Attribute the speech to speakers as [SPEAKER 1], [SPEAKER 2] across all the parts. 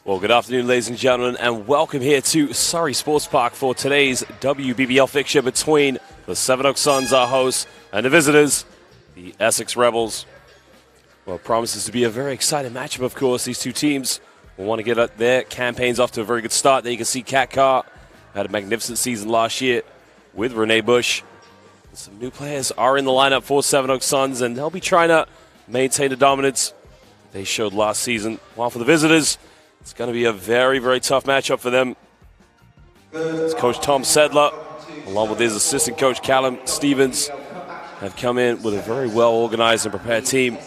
[SPEAKER 1] Well, good afternoon, ladies and gentlemen, and welcome here to Surrey Sports Park for today's WBBL fixture between the Sevenoaks Suns, our hosts, and the visitors, the Essex Rebels. Well, it promises to be a very exciting matchup, of course. These two teams will want to get their campaigns off to a very good start. There you can see Kat Carr had a magnificent season last year with LenBusch. Some new players are in the lineup for Sevenoaks Suns, and they'll be trying to maintain the dominance they showed last season. While for the visitors, it's going to be a very, very tough matchup for them. It's Coach Tom SADLER, along with his assistant coach Callum Stevens, have come in with a very well-organized and prepared team.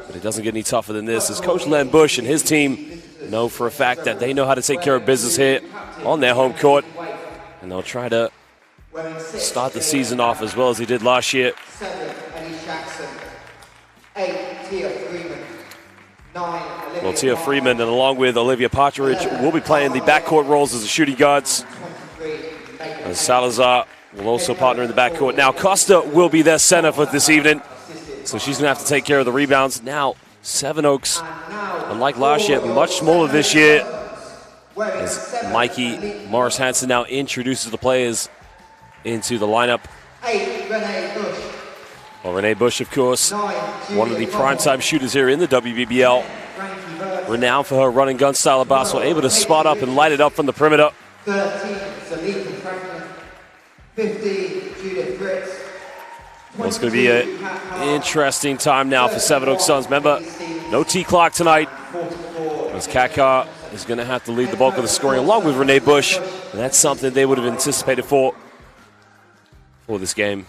[SPEAKER 1] But it doesn't get any tougher than this, as Coach LenBusch and his team know for a fact that they know how to take care of business here on their home court. And they'll try to start the season off as well as he did last year.
[SPEAKER 2] 7, Ellie Jackson. 8, Tia Freeman. 9,
[SPEAKER 1] Well, Tia Freeman and along with Olivia Partridge will be playing the backcourt roles as the shooting guards. And Salazar will also partner in the backcourt. Now, Costa will be their center for this evening, so she's going to have to take care of the rebounds. Now, Sevenoaks, unlike last year, much smaller this year, as Mikey Morris-Hanson now introduces the players into the lineup.
[SPEAKER 2] 8, Renee Bush.
[SPEAKER 1] Well, Renee Busch, of course, one of the primetime shooters here in the WBBL. Renowned for her run and gun style of basketball, able to spot up and light it up from the perimeter.
[SPEAKER 2] 13, Salika Franklin. 15, Judith Fritz.
[SPEAKER 1] Well, it's going to be an interesting time now for Sevenoaks Suns. Remember, no T-clock tonight, as Kat Carr is going to have to lead the bulk of the scoring along with Renee Busch. And that's something they would have anticipated for this game.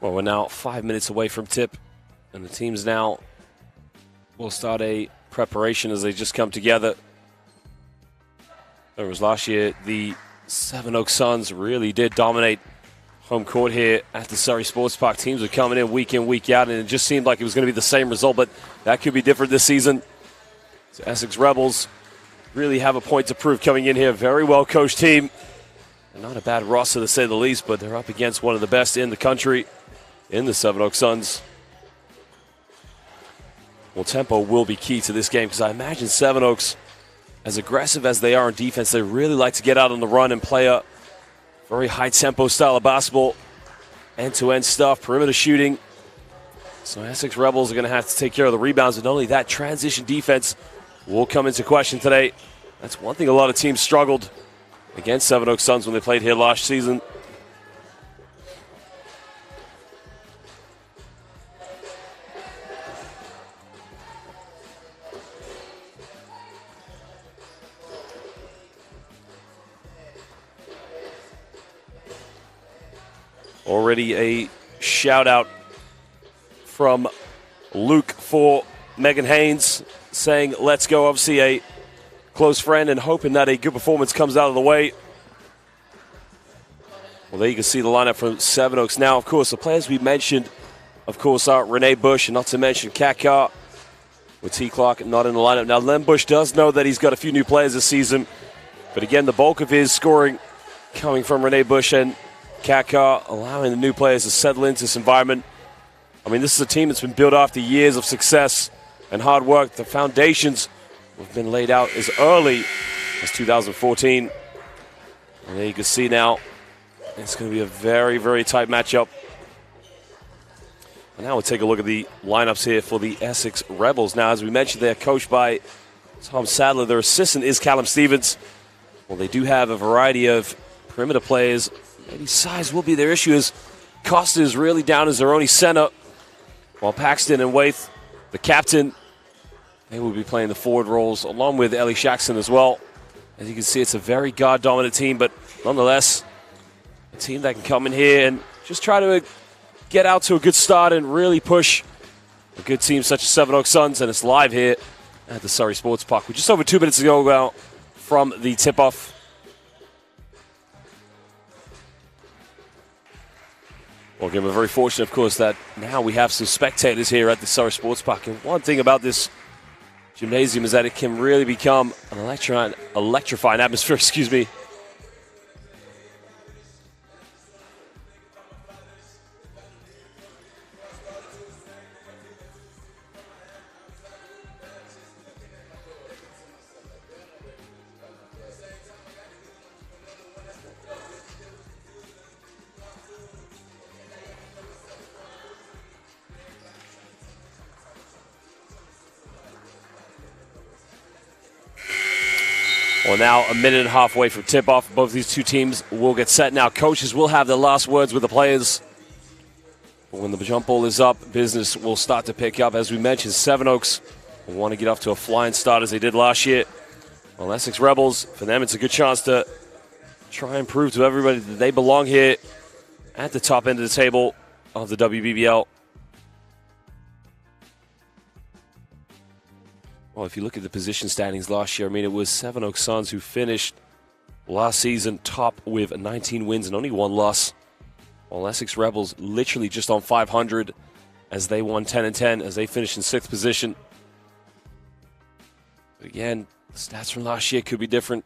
[SPEAKER 1] Well, we're now 5 minutes away from tip, and the teams now will start a preparation as they just come together. There was last year, the Sevenoaks Suns really did dominate home court here at the Surrey Sports Park. Teams were coming in, week out, and it just seemed like it was going to be the same result, but that could be different this season. So Essex Rebels really have a point to prove coming in here. Very well-coached team. And not a bad roster to say the least, but they're up against one of the best in the country in the Sevenoaks Suns. Well, tempo will be key to this game because I imagine Sevenoaks, as aggressive as they are on defense, they really like to get out on the run and play a very high-tempo style of basketball. End-to-end stuff, perimeter shooting. So Essex Rebels are going to have to take care of the rebounds, and not only that, transition defense will come into question today. That's one thing a lot of teams struggled against Sevenoaks Suns when they played here last season. Already a shout-out from Luke for Megan Haynes, saying, let's go. Obviously a close friend and hoping that a good performance comes out of the way. Well, there you can see the lineup from Sevenoaks. Now, of course, the players we mentioned, of course, are Renee Busch, and not to mention Kat Carr, with T. Clark not in the lineup. Now, LenBusch does know that he's got a few new players this season, but again, the bulk of his scoring coming from Renee Busch and Kat Carr, allowing the new players to settle into this environment. I mean, this is a team that's been built after years of success and hard work. The foundations have been laid out as early as 2014. And there you can see now, it's going to be a very, very tight matchup. And now we'll take a look at the lineups here for the Essex Rebels. Now, as we mentioned, they're coached by Tom SADLER. Their assistant is Callum Stevens. Well, they do have a variety of perimeter players. Maybe size will be their issue, as Costa is really down as their only center, while Paxton and Waith, the captain, they will be playing the forward roles, along with Ellie Jackson as well. As you can see, it's a very guard-dominant team, but nonetheless, a team that can come in here and just try to get out to a good start and really push a good team such as Sevenoaks Suns, and it's live here at the Surrey Sports Park. We're just over 2 minutes ago now from the tip-off. Well, again, we're very fortunate, of course, that now we have some spectators here at the Surrey Sports Park. And one thing about this gymnasium is that it can really become an electrifying atmosphere, Well, now a minute and a half away from tip-off. Both these two teams will get set now. Coaches will have their last words with the players. But when the jump ball is up, business will start to pick up. As we mentioned, Sevenoaks will want to get off to a flying start as they did last year. Well, Essex Rebels, for them, it's a good chance to try and prove to everybody that they belong here at the top end of the table of the WBBL. Well, if you look at the position standings last year, I mean, it was Sevenoaks Suns who finished last season top with 19 wins and only 1 loss. While Essex Rebels literally just on 500 as they won 10-10 as they finished in 6th position. But again, the stats from last year could be different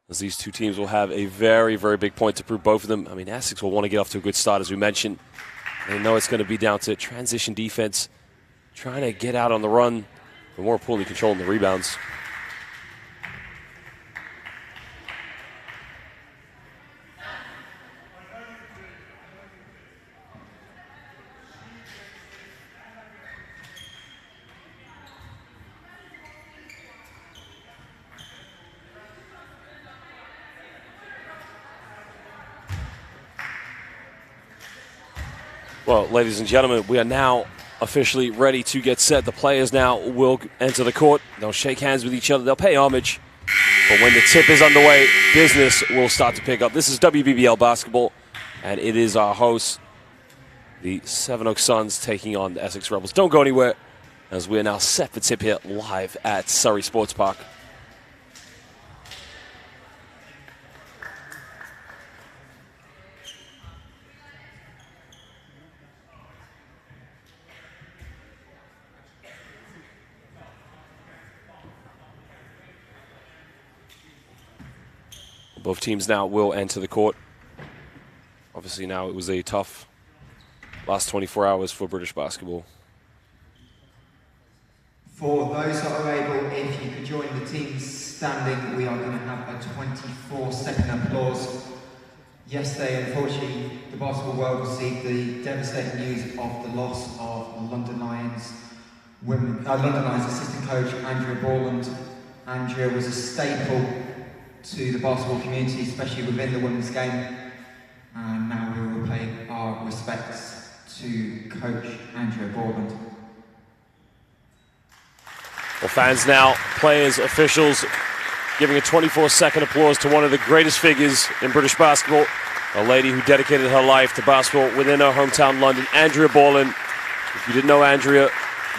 [SPEAKER 1] as these two teams will have a very, very big point to prove, both of them. I mean, Essex will want to get off to a good start, as we mentioned. They know it's going to be down to transition defense, trying to get out on the run, but more importantly, controlling the rebounds. Well, ladies and gentlemen, we are now officially ready to get set. The players now will enter the court. They'll shake hands with each other. They'll pay homage. But when the tip is underway, business will start to pick up. This is WBBL basketball, and it is our hosts, the Sevenoaks Suns, taking on the Essex Rebels. Don't go anywhere, as we are now set for tip here live at Surrey Sports Park. Both teams now will enter the court. Obviously now it was a tough last 24 hours for British basketball.
[SPEAKER 2] For those that are able, if you could join the teams standing, we are going to have a 24-second applause. Yesterday, unfortunately, the basketball world received the devastating news of the loss of London Lions assistant coach Andrea Boreland. Andrea was a staple to the basketball community, especially within the women's game. And now we will pay our respects to Coach Andrea Boreland.
[SPEAKER 1] Well, fans now, players, officials, giving a 24-second applause to one of the greatest figures in British basketball, a lady who dedicated her life to basketball within her hometown, London, Andrea Boreland. If you didn't know Andrea,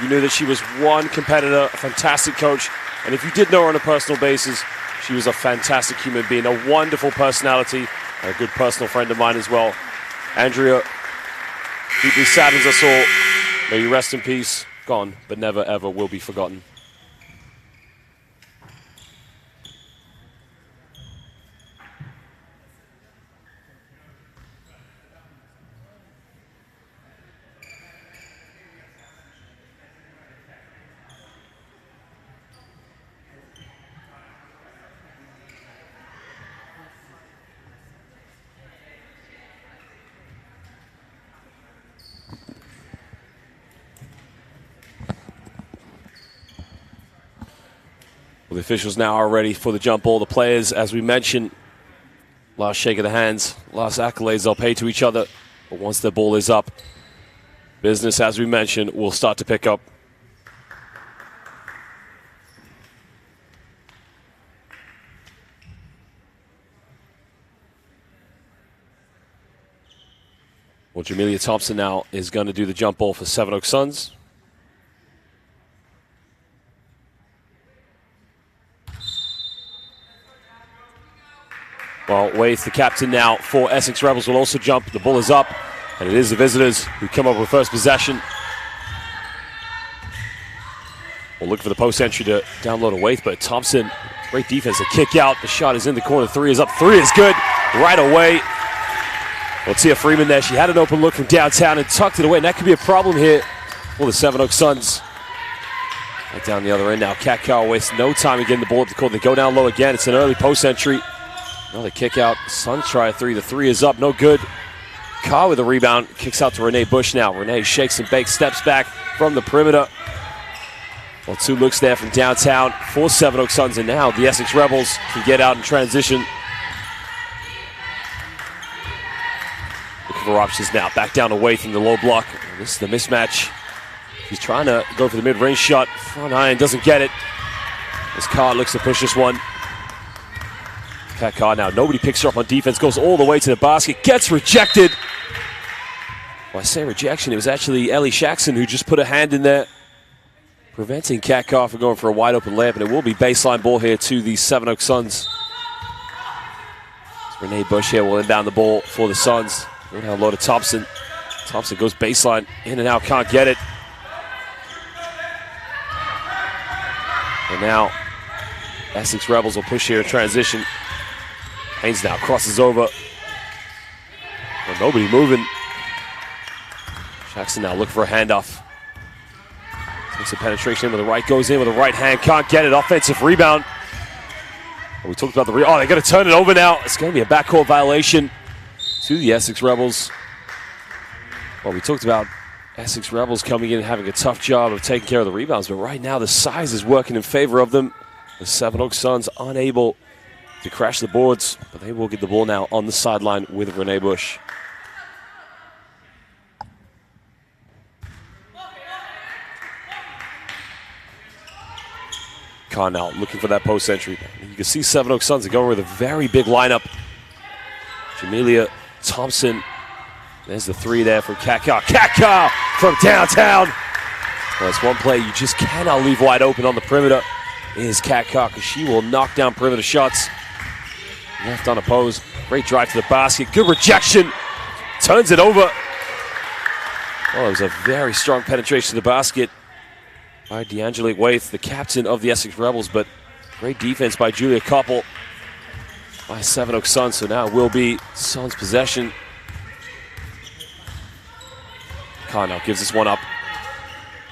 [SPEAKER 1] you knew that she was one competitor, a fantastic coach, and if you did know her on a personal basis, she was a fantastic human being, a wonderful personality, and a good personal friend of mine as well. Andrea deeply saddens us all. May you rest in peace. Gone, but never ever will be forgotten. Well, the officials now are ready for the jump ball. The players, as we mentioned, last shake of the hands, last accolades they'll pay to each other. But once the ball is up, business, as we mentioned, will start to pick up. Well, Jamelia Thompson now is going to do the jump ball for Sevenoaks Suns. Well, Waith, the captain now for Essex Rebels, will also jump. The ball is up, and it is the visitors who come up with first possession. We'll look for the post entry to download a Waith, but Thompson, great defense, a kick out. The shot is in the corner. 3 is up. 3 is good right away. Well, Tia Freeman there. She had an open look from downtown and tucked it away, and that could be a problem here for the Sevenoaks Suns. Right down the other end now. Kat Carr wastes no time getting the ball at the court. They go down low again. It's an early post entry. Another kick out. Suns try a 3. The 3 is up. No good. Carr with a rebound. Kicks out to LenBusch now. Renee shakes and bakes. Steps back from the perimeter. Well, 2 looks there from downtown for Sevenoaks Suns, and now the Essex Rebels can get out in transition. Looking for options now. Back down away from the low block. This is the mismatch. He's trying to go for the mid-range shot. Front iron, doesn't get it. As Carr looks to push this one. Pat Carr now, nobody picks her up on defense, goes all the way to the basket, gets rejected. Well, I say rejection, it was actually Ellie Shaxson who just put a hand in there, preventing Kat Carr from going for a wide open layup, and it will be baseline ball here to the Sevenoaks Suns. LenBusch here will inbound the ball for the Suns. Go down low to Thompson. Thompson goes baseline, in and out, can't get it. And now, Essex Rebels will push here in transition. Haynes now crosses over. Well, nobody moving. Jackson now looking for a handoff. Takes a penetration in with the right, goes in with the right hand, can't get it. Offensive rebound. We talked about the they're going to turn it over now. It's going to be a backcourt violation to the Essex Rebels. Well, we talked about Essex Rebels coming in and having a tough job of taking care of the rebounds, but right now the size is working in favor of them. The Sevenoaks Suns unable to crash the boards, but they will get the ball now on the sideline with LenBusch. Carr now looking for that post entry. You can see Sevenoaks Suns are going with a very big lineup. Jamelia Thompson. There's the 3 there from Kat Carr. Kat Carr from downtown. Well, it's one play you just cannot leave wide open on the perimeter. Is Kat Carr, because she will knock down perimeter shots. Left unopposed. Great drive to the basket. Good rejection. Turns it over. Well, it was a very strong penetration to the basket by D'Angelique Waith, the captain of the Essex Rebels, but great defense by Julia Koppel by Sevenoaks Suns. So now it will be Suns possession. Carr now gives this one up.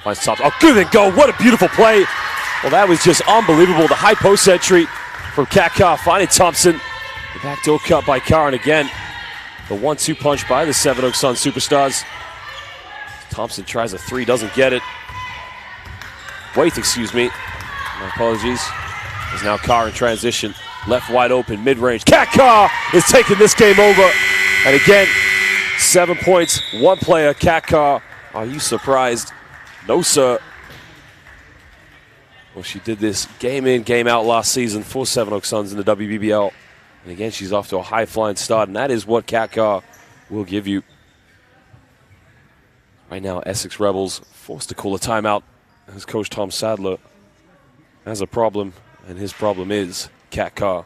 [SPEAKER 1] Finds Thompson. Oh, good and go. What a beautiful play. Well, that was just unbelievable. The high post entry from Kat Carr, finding Thompson. The backdoor cut by Carr, and again, the 1-2 punch by the Sevenoaks Suns superstars. Thompson tries a 3, doesn't get it. Waith, excuse me. My apologies. Is now Carr in transition. Left wide open, mid-range. Kat Carr is taking this game over. And again, 7 points, 1 player, Kat Carr. Are you surprised? No, sir. Well, she did this game in, game out last season for Sevenoaks Suns in the WBBL. And again, she's off to a high-flying start, and that is what Kat Carr will give you. Right now, Essex Rebels forced to call a timeout as Coach Tom Sadler has a problem, and his problem is Kat Carr.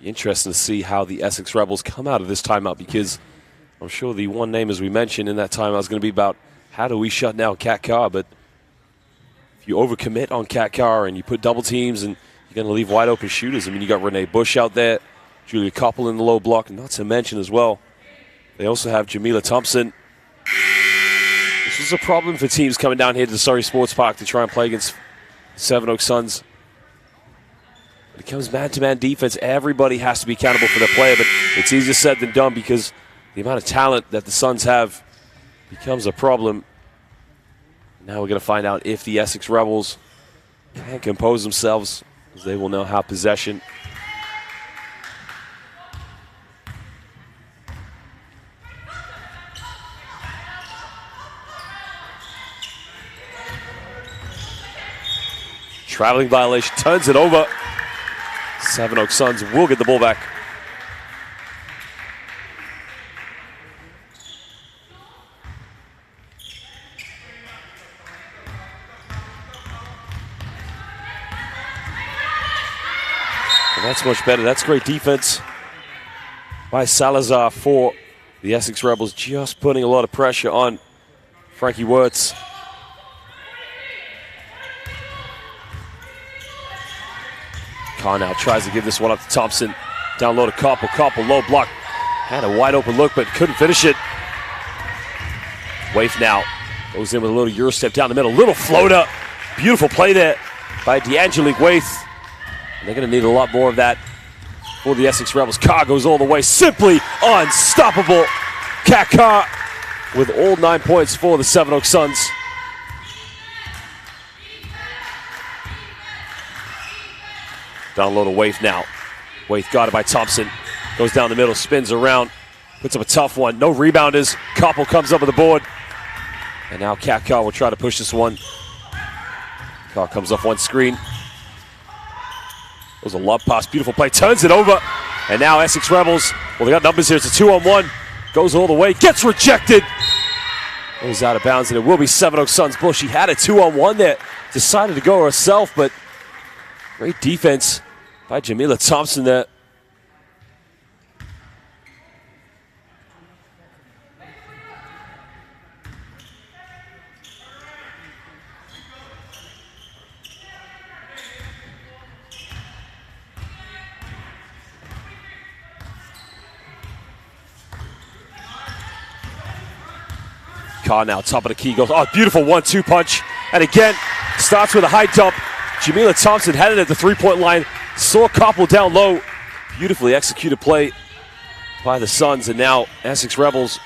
[SPEAKER 1] Be interesting to see how the Essex Rebels come out of this timeout, because I'm sure the one name, as we mentioned in that timeout, is going to be about how do we shut down Kat Carr. But if you overcommit on Kat Carr and you put double teams and you're going to leave wide open shooters, I mean, you got LenBusch out there, Julia Koppel in the low block, not to mention as well, they also have Jamelia Thompson. This was a problem for teams coming down here to the Surrey Sports Park to try and play against Sevenoaks Suns. When it comes man-to-man defense, everybody has to be accountable for their player, but it's easier said than done because the amount of talent that the Suns have becomes a problem. Now we're going to find out if the Essex Rebels can compose themselves, as they will now have possession. Traveling violation, turns it over. Sevenoaks Suns will get the ball back. Well, that's much better. That's great defense by Salazar for the Essex Rebels, just putting a lot of pressure on Frankie Wirtz. Carr now tries to give this one up to Thompson. Down low to Koppel. Koppel, low block. Had a wide open look, but couldn't finish it. Waith now goes in with a little Euro step down the middle. Little floater. Beautiful play there by D'Angelique Waith. And they're going to need a lot more of that for the Essex Rebels. Carr goes all the way. Simply unstoppable. Carr with all 9 points for the Sevenoaks Suns. Down low to Waith now. Waith guarded by Thompson. Goes down the middle, spins around. Puts up a tough one. No rebounders. Koppel comes up with the board. And now Carr will try to push this one. Carr comes off one screen. It was a lob pass. Beautiful play. Turns it over. And now Essex Rebels, well, they got numbers here. It's a 2-on-1. Goes all the way. Gets rejected. Goes out of bounds, and it will be Sevenoaks Suns. BUSCH, she had a 2-on-1 there. Decided to go herself, but great defense by Jamila Thompson there. Carr now, top of the key, goes, oh, beautiful 1-2 punch. And again, starts with a high dump. Jamila Thompson had it at the three-point line. Saw Koppel down low. Beautifully executed play by the Suns. And now Essex Rebels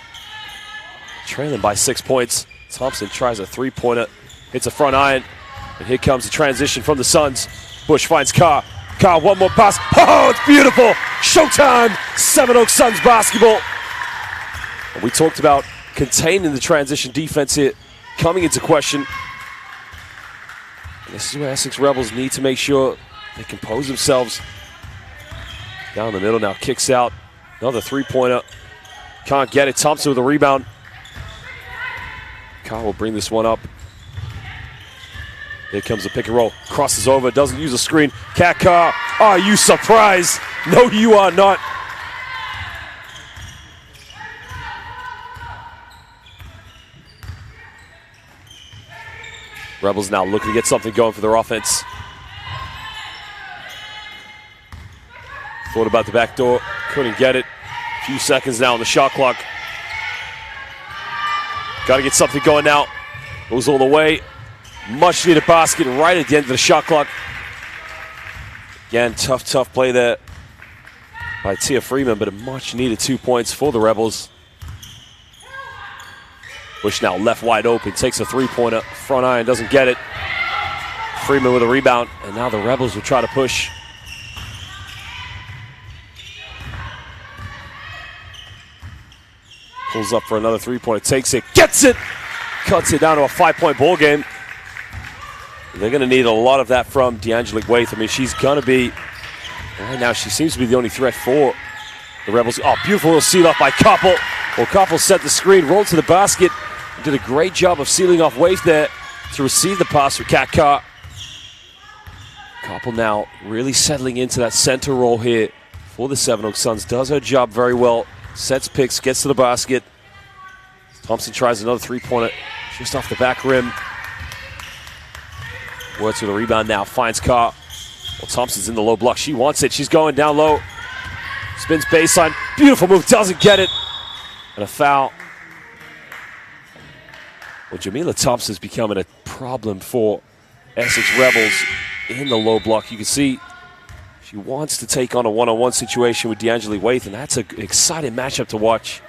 [SPEAKER 1] trailing by 6 points. Thompson tries a three-pointer, hits a front iron. And here comes the transition from the Suns. BUSCH finds Carr. Carr, one more pass. Oh, it's beautiful. Showtime. Sevenoaks Suns basketball. And we talked about containing the transition defense here coming into question. And this is where Essex Rebels need to make sure they compose themselves. Down the middle now, kicks out. Another three-pointer. Can't get it. Thompson with a rebound. Carr will bring this one up. Here comes the pick and roll. Crosses over, doesn't use a screen. Carr, are you surprised? No, you are not. Rebels now looking to get something going for their offense. Thought about the back door, couldn't get it. A few seconds now on the shot clock. Got to get something going now. Goes all the way. Much needed basket right at the end of the shot clock. Again, tough play there by Tia Freeman, but a much needed 2 points for the Rebels. BUSCH now left wide open, takes a three-pointer, front iron, doesn't get it. Freeman with a rebound, and now the Rebels will try to push. Pulls up for another three-pointer, takes it, gets it! Cuts it down to a 5-point ball game. They're going to need a lot of that from D'Angelique Waith. I mean, she's going to be, right now, she seems to be the only threat for the Rebels. Oh, beautiful little seal off by Koppel. Well, Koppel set the screen, rolled to the basket, did a great job of sealing off Waith there to receive the pass from Carr. Koppel now really settling into that center role here for the Sevenoaks Suns. Does her job very well. Sets picks, gets to the basket. Thompson tries another three-pointer just off the back rim. Works with a rebound now, finds Carr. Well, Thompson's in the low block. She wants it. She's going down low. Spins baseline. Beautiful move. Doesn't get it. And a foul. Well, Jamila Thompson's becoming a problem for Essex Rebels in the low block. You can see she wants to take on a one-on-one situation with D'Angelique Waith, and that's an exciting matchup to watch.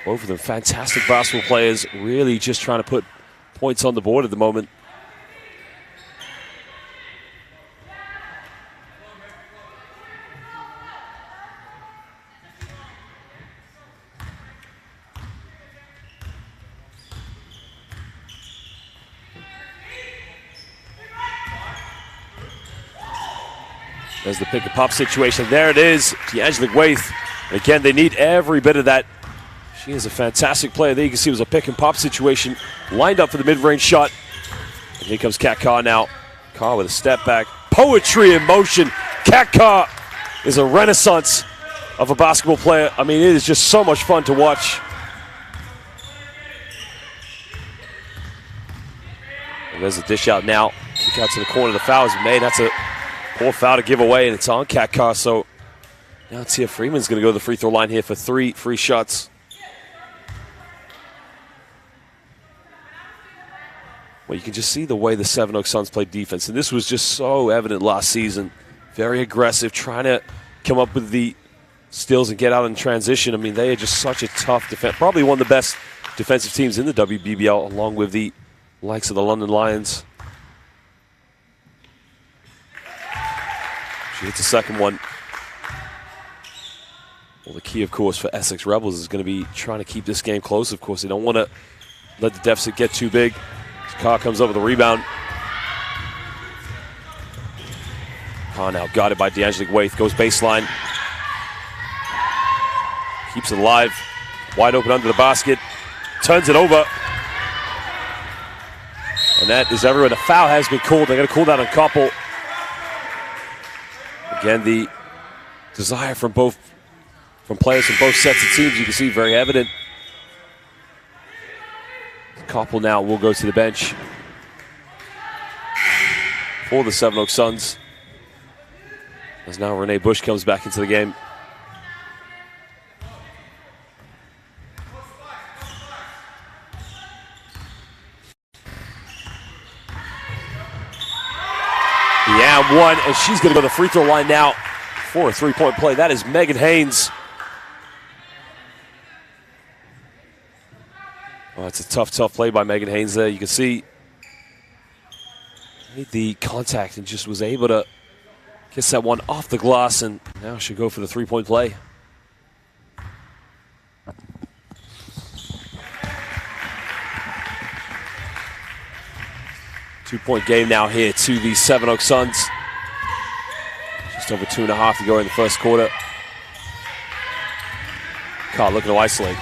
[SPEAKER 1] Both of them fantastic basketball players, really just trying to put points on the board at the moment. There's the pick and pop situation. There it is, D'Angelique Waith. And again, they need every bit of that. She is a fantastic player. There you can see it was a pick and pop situation. Lined up for the mid-range shot. And here comes Carr now. Carr with a step back. Poetry in motion. Carr is a renaissance of a basketball player. I mean, it is just so much fun to watch. And there's a dish out now. Kick out to the corner. The foul is made. That's a poor foul to give away, and it's on Carr. So now Tia Freeman's going to go to the free throw line here for 3 free shots. Well, you can just see the way the Sevenoaks Suns play defense, and this was just so evident last season. Very aggressive, trying to come up with the steals and get out in transition. I mean, they are just such a tough defense. Probably one of the best defensive teams in the WBBL, along with the likes of the London Lions. She hits the second one. Well, the key, of course, for Essex Rebels is going to be trying to keep this game close. Of course, they don't want to let the deficit get too big. Carr comes up with a rebound. Carr now guarded by D'Angelique Waith. Goes baseline. Keeps it alive. Wide open under the basket. Turns it over. And that is everywhere. The foul has been called. They're going to call that on Koppel. Again, the desire from players from both sets of teams, you can see very evident. Koppel now will go to the bench for the Sevenoaks Suns, as now LenBusch comes back into the game. Yeah, one, and she's going to go to the free throw line now for a three-point play. That is Megan Haynes. Oh, it's a tough play by Megan Haynes there. You can see made the contact and just was able to get that one off the glass, and now she'll go for the three-point play. Two-point game now here to the Sevenoaks Suns. Just over 2.5 to go in the first quarter. Carr looking to isolate.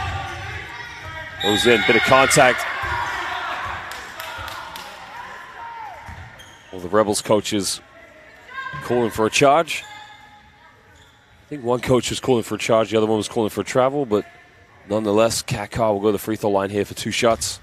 [SPEAKER 1] Goes in, bit of contact. Well, the Rebels coaches calling for a charge. I think one coach was calling for a charge, the other one was calling for a travel, but nonetheless, Kat Carr will go to the free throw line here for 2 shots.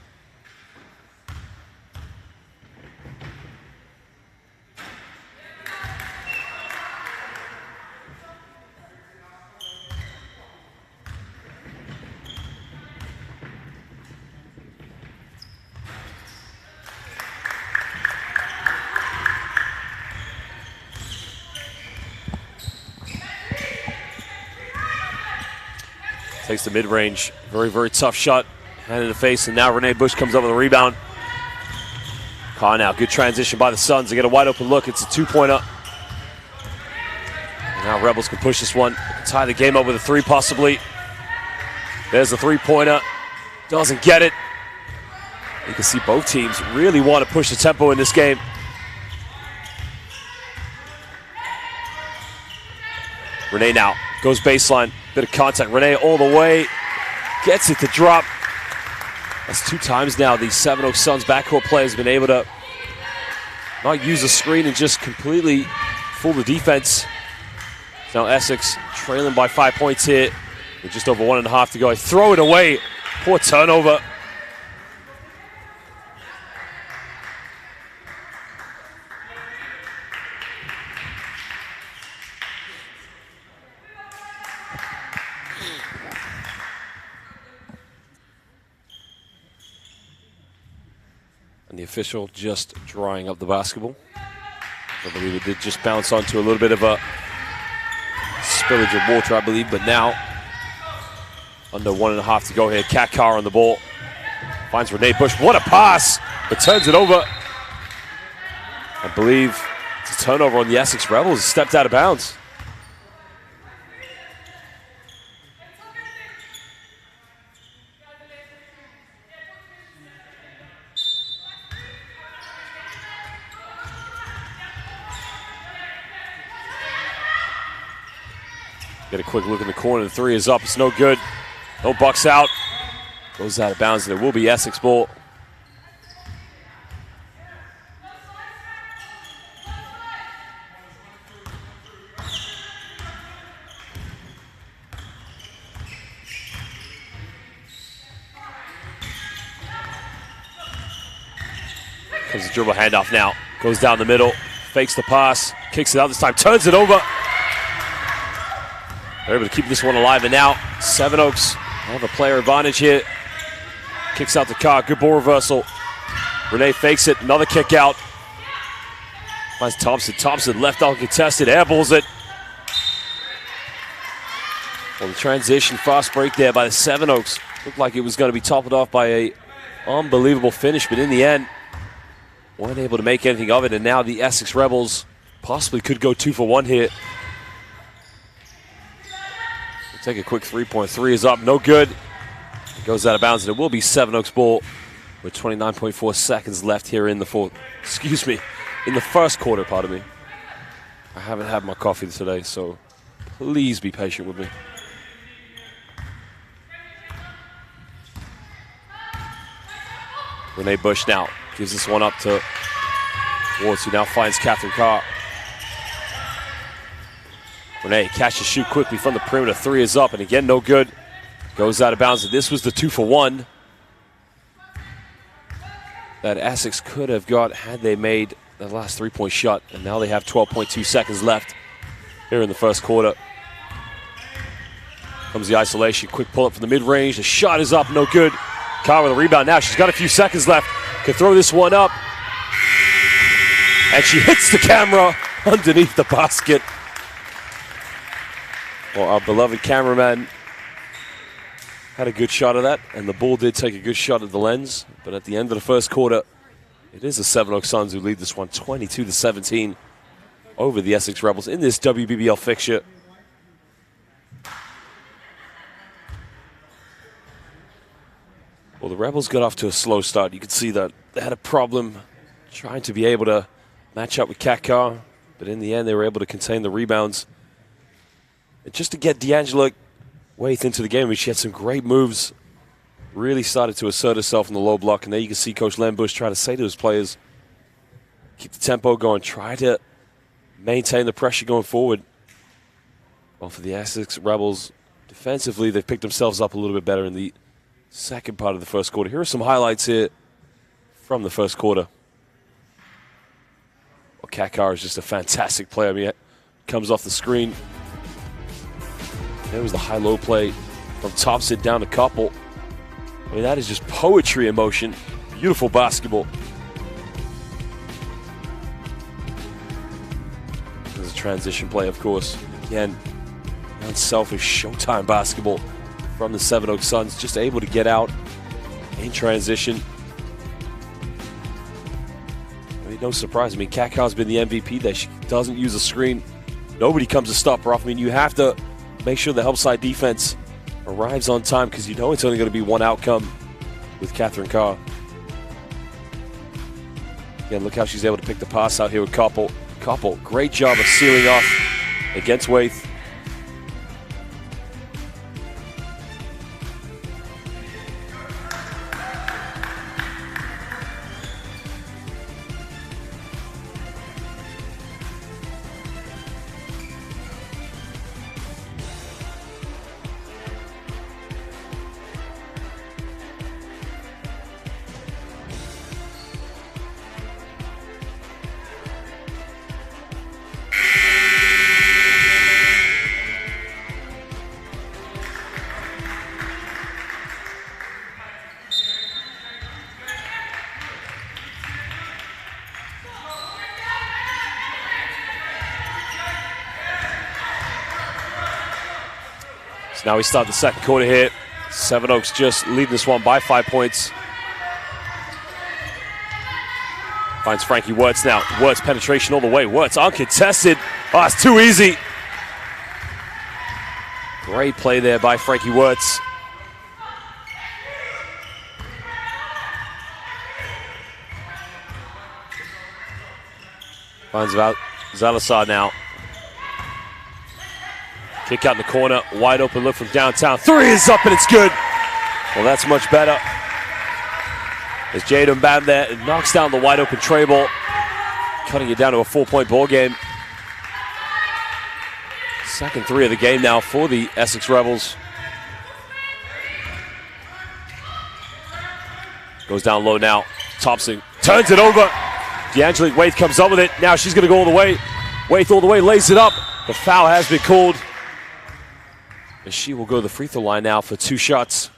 [SPEAKER 1] Takes the mid-range. Very tough shot. Hand in the face, and now LenBusch comes up with a rebound. Carr now, good transition by the Suns. They get a wide open look. It's a 2-pointer. Now Rebels can push this one. Tie the game up with a 3 possibly. There's the 3-pointer. Doesn't get it. You can see both teams really want to push the tempo in this game. Renee now goes baseline. Bit of contact. Renee all the way. Gets it to drop. That's 2 times now the Sevenoaks Suns backcourt players have been able to not use the screen and just completely fool the defense. Now Essex trailing by 5 points here with just over 1.5 to go. Throw it away. Poor turnover. And the official just drying up the basketball. I believe it did just bounce onto a little bit of a spillage of water, I believe, but now under 1.5 to go here. Kat Carr on the ball. Finds LenBusch. What a pass! But turns it over. I believe it's a turnover on the Essex Rebels. Stepped out of bounds. Get a quick look in the corner. The 3 is up. It's no good. No bucks out. Goes out of bounds, and it will be Essex ball. Comes the dribble handoff now. Goes down the middle. Fakes the pass. Kicks it out this time. Turns it over. They're able to keep this one alive, and now Sevenoaks have a player advantage here. Kicks out the Carr. Good ball reversal. Renee fakes it, another kick out. Finds Thompson. Thompson left uncontested, airballs it. Well, the transition fast break there by the Sevenoaks. Looked like it was going to be toppled off by a unbelievable finish, but in the end, weren't able to make anything of it, and now the Essex Rebels possibly could go 2 for 1 here. We'll take a quick 3-point-3 is up, no good. It goes out of bounds, and it will be Sevenoaks ball with 29.4 seconds left here in the in the first quarter, pardon me. I haven't had my coffee today, so please be patient with me. LenBusch now gives this one up to Wards, who now finds Catherine Carr. Renee catches shoot quickly from the perimeter. 3 is up, and again, no good. Goes out of bounds. This was the 2 for 1 that Essex could have got had they made the last 3-point shot, and now they have 12.2 seconds left here in the first quarter. Comes the isolation, quick pull up from the mid-range. The shot is up, no good. Carr with a rebound now. She's got a few seconds left. Can throw this one up. And she hits the camera underneath the basket. Well, our beloved cameraman had a good shot of that, and the ball did take a good shot at the lens. But at the end of the first quarter, it is the Sevenoaks Suns who lead this one 22-17 over the Essex Rebels in this WBBL fixture. Well, the Rebels got off to a slow start. You could see that they had a problem trying to be able to match up with Kat Carr, but in the end, they were able to contain the rebounds. And just to get D'Angela Waith into the game, I mean, she had some great moves, really started to assert herself in the low block, and there you can see Coach LenBusch try to say to his players, keep the tempo going, try to maintain the pressure going forward. Well, for the Essex Rebels, defensively, they've picked themselves up a little bit better in the second part of the first quarter. Here are some highlights here from the first quarter. Well, Kat Carr is just a fantastic player. I mean, it comes off the screen. There was the high-low play from Thompson down to Koppel. I mean, that is just poetry in motion. Beautiful basketball. There's a transition play, of course. Again, unselfish Showtime basketball from the Sevenoaks Suns, just able to get out in transition. I mean, no surprise. I mean, Kat Carr's been the MVP there. She doesn't use a screen. Nobody comes to stop her off. I mean, you have to make sure the help side defense arrives on time because you know it's only going to be one outcome with Catherine Carr. Again, look how she's able to pick the pass out here with Koppel. Koppel, great job of sealing off against Waith. Now we start the second quarter here. Sevenoaks just leading this one by 5 points. Finds Frankie Wirtz now. Wirtz penetration all the way. Wirtz uncontested. Oh, it's too easy. Great play there by Frankie Wirtz. Finds Zalazar now. Kick out in the corner, wide open look from downtown. 3 is up and it's good. Well, that's much better. As Jaden Bam there knocks down the wide open tray ball, cutting it down to a 4-point ball game. Second 3 of the game now for the Essex Rebels. Goes down low now. Thompson turns it over. D'Angela Waith comes up with it. Now she's going to go all the way. Waith all the way, lays it up. The foul has been called. And she will go to the free throw line now for 2 shots.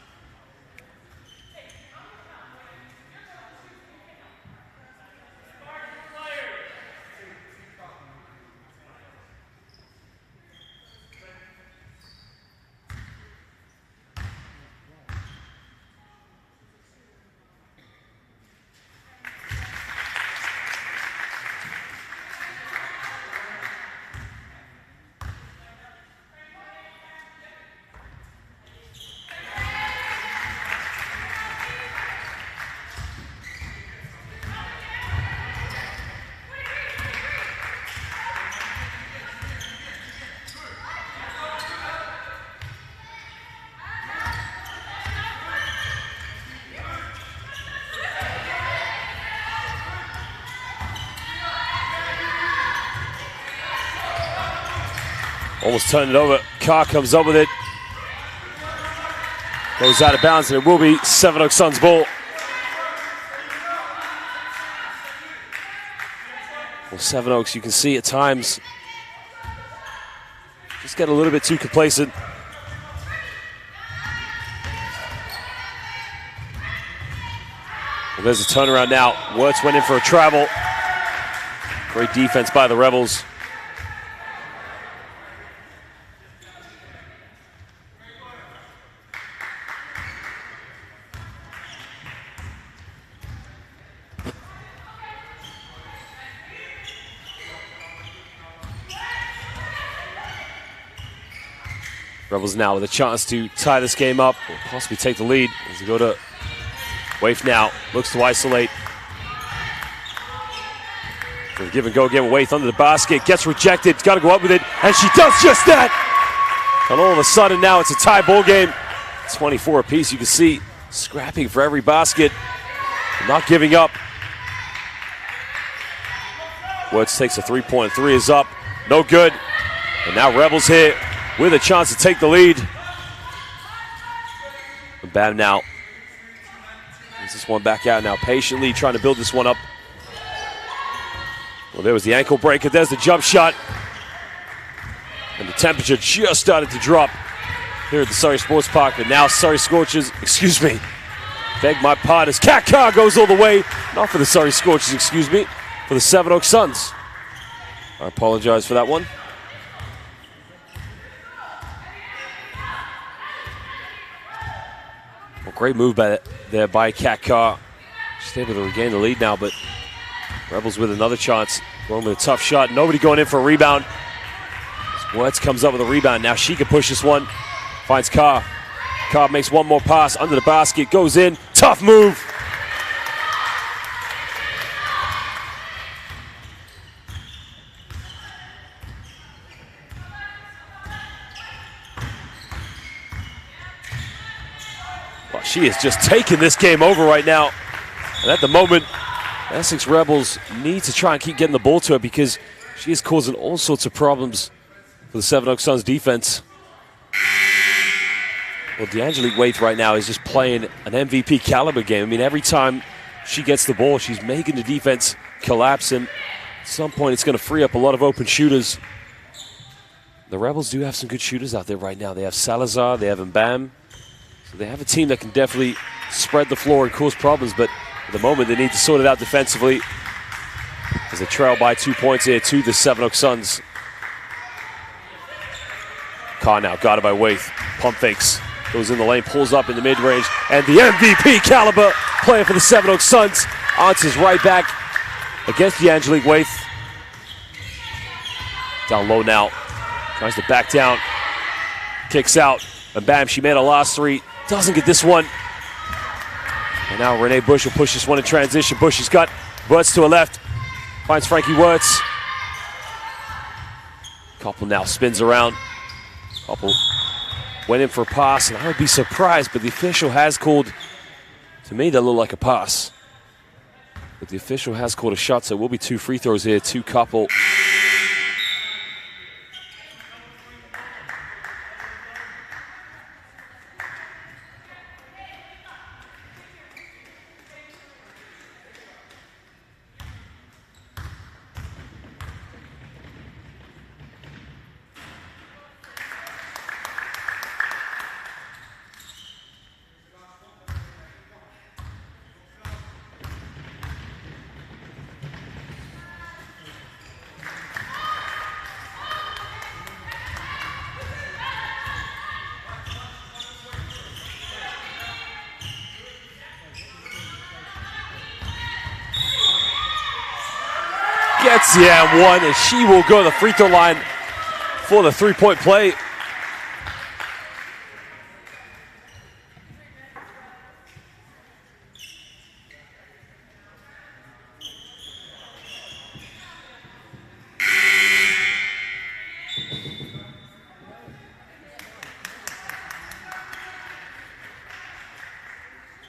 [SPEAKER 1] Almost turned it over. Carr comes up with it. Goes out of bounds, and it will be Sevenoaks Suns ball. Well, Sevenoaks, you can see at times, just get a little bit too complacent. Well, there's a turnaround now. Wirtz went in for a travel. Great defense by the Rebels. Rebels now with a chance to tie this game up, or possibly take the lead as they go to Waif now. Looks to isolate. Give and go again with Waif under the basket. Gets rejected. Got to go up with it. And she does just that. And all of a sudden now it's a tie ball game. 24 apiece. You can see scrapping for every basket. Not giving up. Wirtz takes a three-point. Three is up. No good. And now Rebels here with a chance to take the lead. And Bam now. Brings this one back out now, patiently trying to build this one up. Well, there was the ankle breaker. There's the jump shot. And the temperature just started to drop here at the Surrey Sports Park. But now Surrey Scorchers, excuse me, beg my pardon, as Cat Carr goes all the way. Not for the Surrey Scorchers, excuse me, for the Sevenoaks Suns. I apologize for that one. Well, great move there by Cat Carr. Just able to regain the lead now, but Rebels with another chance. Going with a tough shot. Nobody going in for a rebound. Wirtz comes up with a rebound. Now she can push this one. Finds Carr. Carr makes one more pass under the basket. Goes in. Tough move. Well, she is just taking this game over right now. And at the moment, Essex Rebels need to try and keep getting the ball to her because she is causing all sorts of problems for the Sevenoaks Suns defense. Well, D'Angelique Waith right now is just playing an MVP caliber game. I mean, every time she gets the ball, she's making the defense collapse, and at some point it's going to free up a lot of open shooters. The Rebels do have some good shooters out there right now. They have Salazar, they have Mbam. So they have a team that can definitely spread the floor and cause problems, but at the moment, they need to sort it out defensively as they trail by 2 points here to the Sevenoaks Suns. Carr now guarded by Waith. Pump fakes. Goes in the lane, pulls up in the mid-range. And the MVP caliber player for the Sevenoaks Suns answers right back against D'Angelique Waith. Down low now. Tries to back down. Kicks out. And bam, she made her last three. Doesn't get this one. And now Renee Busch will push this one in transition. Busch has got Wirtz to her left. Finds Frankie Wirtz. Koppel now spins around. Koppel went in for a pass, and I would be surprised, but the official has called, to me, that looked like a pass. But the official has called a shot, so it will be 2 free throws here to Koppel. Gets the and one, and she will go to the free throw line for the three-point play.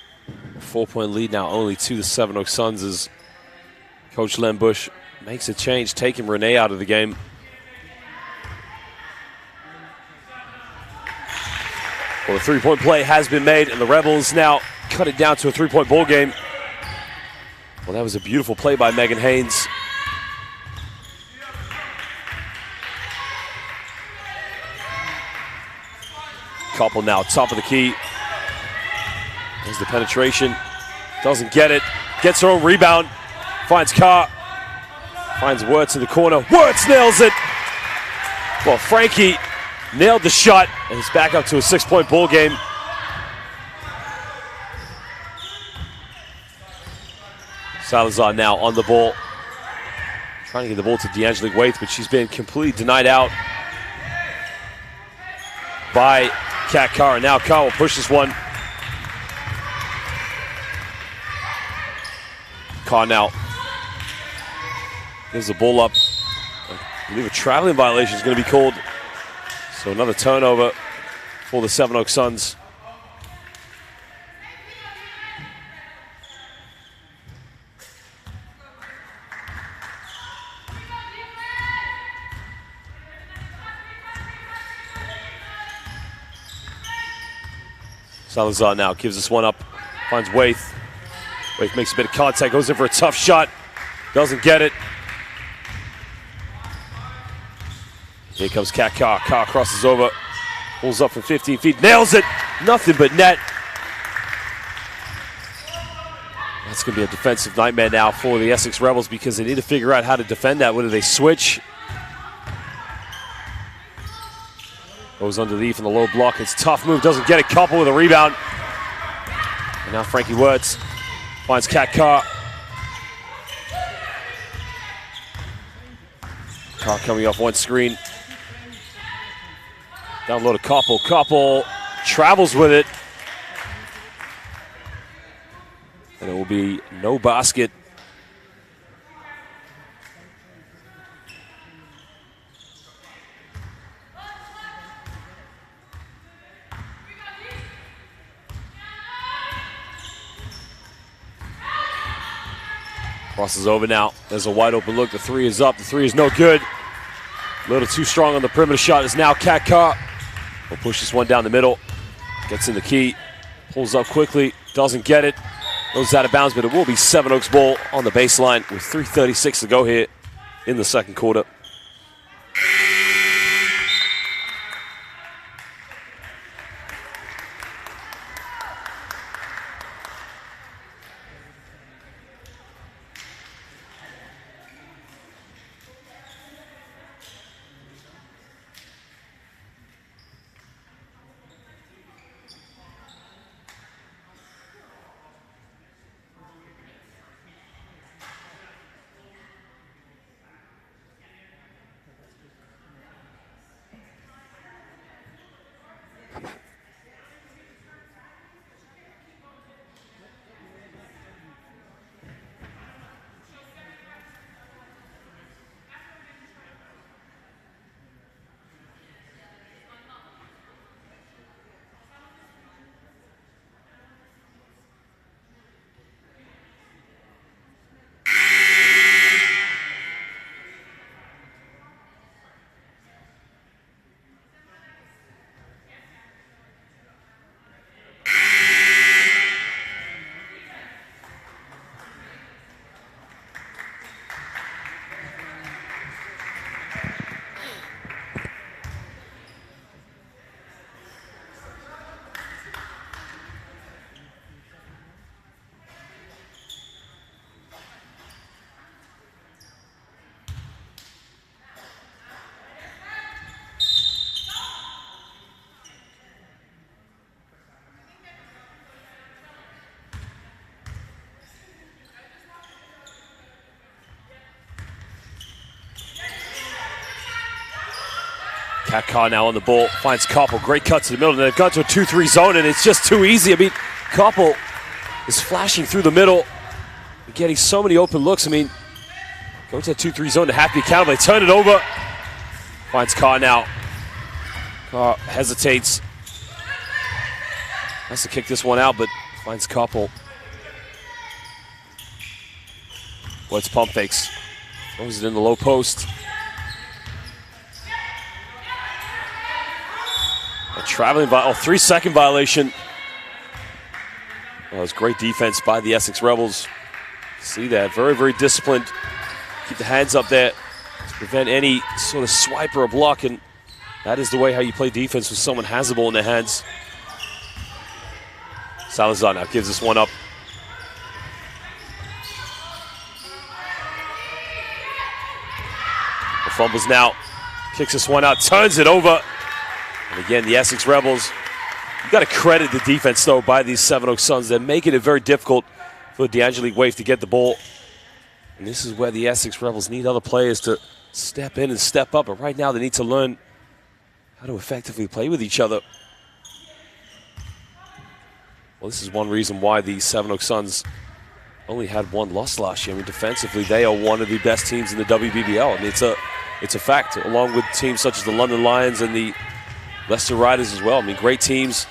[SPEAKER 1] A 4-point lead now only to the Sevenoaks Suns as Coach LenBusch makes a change, taking Renee out of the game. Well, the three-point play has been made, and the Rebels now cut it down to a three-point ball game. Well, that was a beautiful play by Megan Haynes. Koppel now top of the key. There's the penetration. Doesn't get it. Gets her own rebound. Finds Carr. Finds Wirtz in the corner. Wirtz nails it. Well, Frankie nailed the shot, and it's back up to a 6-point ball game. Salazar now on the ball. Trying to get the ball to D'Angelique Waite, but she's been completely denied out by Kat Carr. And now Carr will push this one. Carr now gives the ball up. I believe a traveling violation is going to be called. So another turnover for the Sevenoaks Suns. Salazar now gives this one up, finds Waite. Waite makes a bit of contact, goes in for a tough shot, doesn't get it. Here comes Kat Carr. Carr crosses over, pulls up from 15 feet, nails it, nothing but net. That's going to be a defensive nightmare now for the Essex Rebels because they need to figure out how to defend that. Whether they switch. Goes underneath in the low block. It's a tough move, doesn't get it. Koppel with a rebound. And now Frankie Wirtz finds Kat Carr. Carr coming off one screen. Down low to Koppel. Koppel travels with it. And it will be no basket. Crosses over now. There's a wide open look. The three is up. The three is no good. A little too strong on the perimeter shot is now Kat Carr. Will push this one down the middle. Gets in the key. Pulls up quickly. Doesn't get it. Goes out of bounds, but it will be Sevenoaks ball on the baseline with 3:36 to go here in the second quarter. Kat Carr now on the ball, finds Koppel, great cut to the middle, and they've got to a 2-3 zone, and it's just too easy. I mean, Koppel is flashing through the middle, getting so many open looks. I mean, going to a 2-3 zone to have to be accountable. They turn it over, finds Carr now. Carr hesitates, has to kick this one out, but finds Koppel. Well, it's pump fakes, throws it in the low post. A traveling 3-second violation. That was great defense by the Essex Rebels. See that, very, very disciplined. Keep the hands up there to prevent any sort of swipe or a block, and that is the way how you play defense when someone has the ball in their hands. Salazar now gives this one up. The fumbles now, kicks this one out, turns it over. And again, the Essex Rebels, you got to credit the defense, though, by these Sevenoaks Suns. They're making it very difficult for D'Angelique Waif to get the ball. And this is where the Essex Rebels need other players to step in and step up. But right now, they need to learn how to effectively play with each other. Well, this is one reason why the Sevenoaks Suns only had one loss last year. I mean, defensively, they are one of the best teams in the WBBL. I mean, it's a fact, along with teams such as the London Lions and the Leicester Riders as well. I mean, great teams.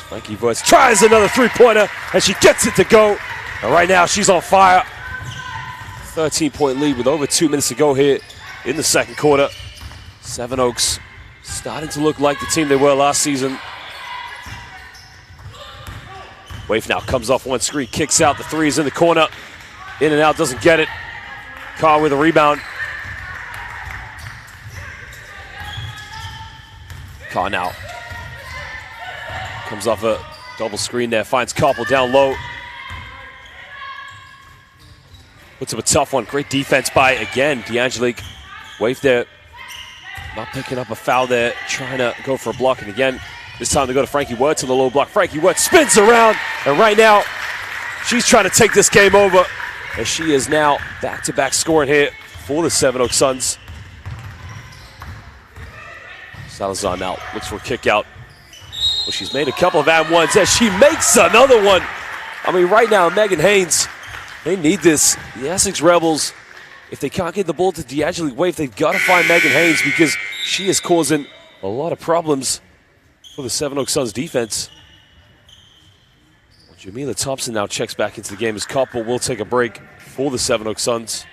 [SPEAKER 1] Frankie Voice tries another three-pointer, and she gets it to go. And right now, she's on fire. 13-point lead with over 2 minutes to go here in the second quarter. Sevenoaks starting to look like the team they were last season. Waif now comes off one screen, kicks out. The three is in the corner. In and out, doesn't get it. Carr with a rebound. Carr now comes off a double screen there, finds Koppel down low. Puts up a tough one. Great defense by, again, D'Angelique Waif there. Not picking up a foul there, trying to go for a block. And again, this time to go to Frankie Wirtz to the low block. Frankie Wirtz spins around, and right now, she's trying to take this game over, as she is now back-to-back scoring here for the Sevenoaks Suns. Salazar now looks for a kick out. Well, she's made a couple of and-ones as she makes another one. I mean, right now, Megan Haynes, they need this. The Essex Rebels, if they can't get the ball to D'Angelique Waif, they've got to find Megan Haynes, because she is causing a lot of problems for the Sevenoaks Suns defense. Well, Jamila Thompson now checks back into the game as Koppel will take a break for the Sevenoaks Suns.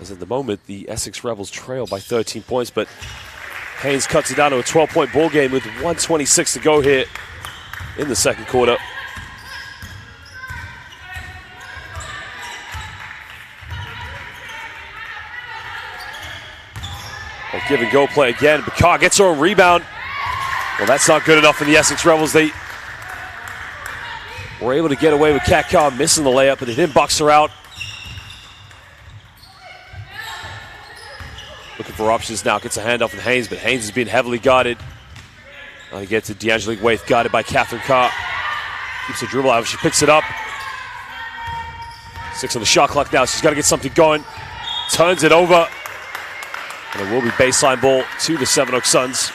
[SPEAKER 1] As at the moment, the Essex Rebels trail by 13 points, but Haynes cuts it down to a 12-point ball game with 1:26 to go here in the second quarter. A give and go play again. Bakar gets her own rebound. Well, that's not good enough for the Essex Rebels. They were able to get away with Kat Carr missing the layup, but they didn't box her out. Looking for options now, gets a handoff with Haynes, but Haynes is being heavily guarded. Now he gets to D'Angelique Waif, guarded by Catherine Carr. Keeps the dribble out, she picks it up. 6 on the shot clock now, she's got to get something going. Turns it over. And it will be baseline ball to the Sevenoaks Suns.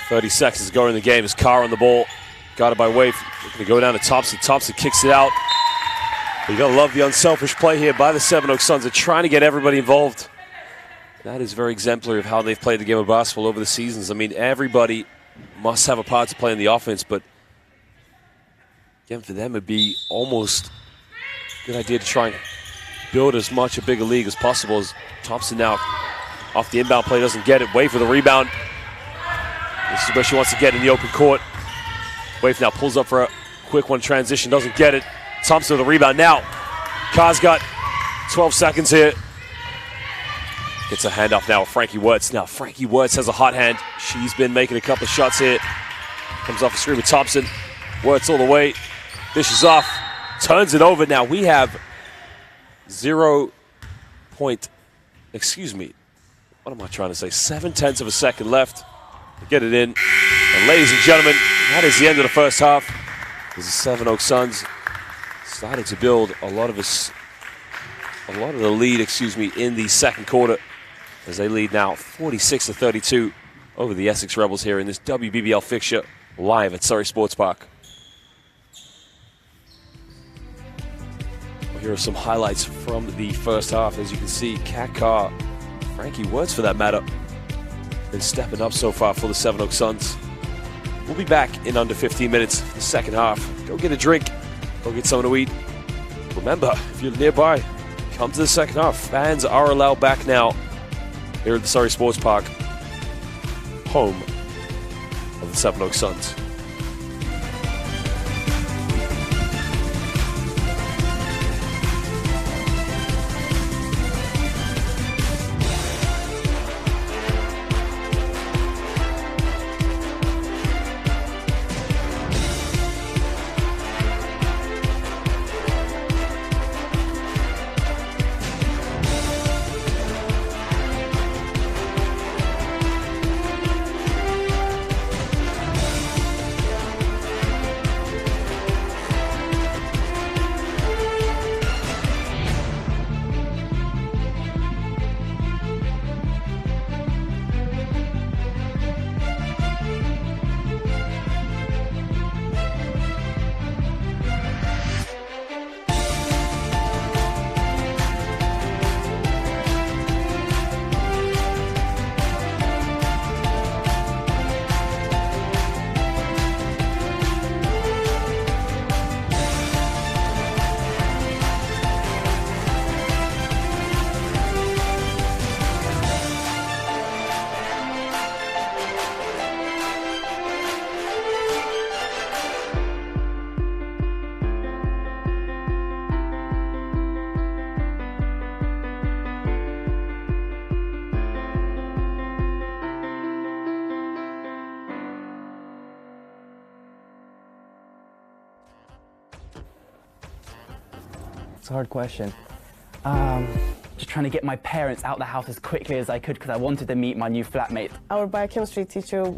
[SPEAKER 1] .30 seconds to go in the game as Carr on the ball. Guarded by Waif. Looking to go down to Thompson. Thompson kicks it out. But you gotta love the unselfish play here by the Sevenoaks Suns. They're trying to get everybody involved. That is very exemplary of how they've played the game of basketball over the seasons. I mean, everybody must have a part to play in the offense, but again, for them it'd be almost a good idea to try and build as much a bigger league as possible. As Thompson now off the inbound play doesn't get it. Waif for the rebound. This is where she wants to get in the open court. Waif now pulls up for a quick one transition, doesn't get it. Thompson with the rebound now. Carr's got 12 seconds here. Gets a handoff now with Frankie Wirtz. Now Frankie Wirtz has a hot hand. She's been making a couple of shots here. Comes off a screen with Thompson. Wirtz all the way. Dishes off. Turns it over. Now we have 0 point, excuse me, what am I trying to say? 7/10 of a second left. Get it in. And ladies and gentlemen, that is the end of the first half. As the Sevenoaks Suns started to build a lot of the lead, in the second quarter, as they lead now 46-32 over the Essex Rebels here in this WBBL fixture live at Surrey Sports Park. Well, Here are some highlights from the first half. As you can see, Kakar, Frankie Words for that matter, been stepping up so far for the Sevenoaks Suns. We'll be back in under 15 minutes for the second half. Go get a drink, go get something to eat. Remember, if you're nearby, come to the second half. Fans are allowed back now here at the Surrey Sports Park, home of the Sevenoaks Suns.
[SPEAKER 3] It's a hard question. Just trying to get my parents out the house as quickly as I could because I wanted to meet my new flatmate.
[SPEAKER 4] Our biochemistry teacher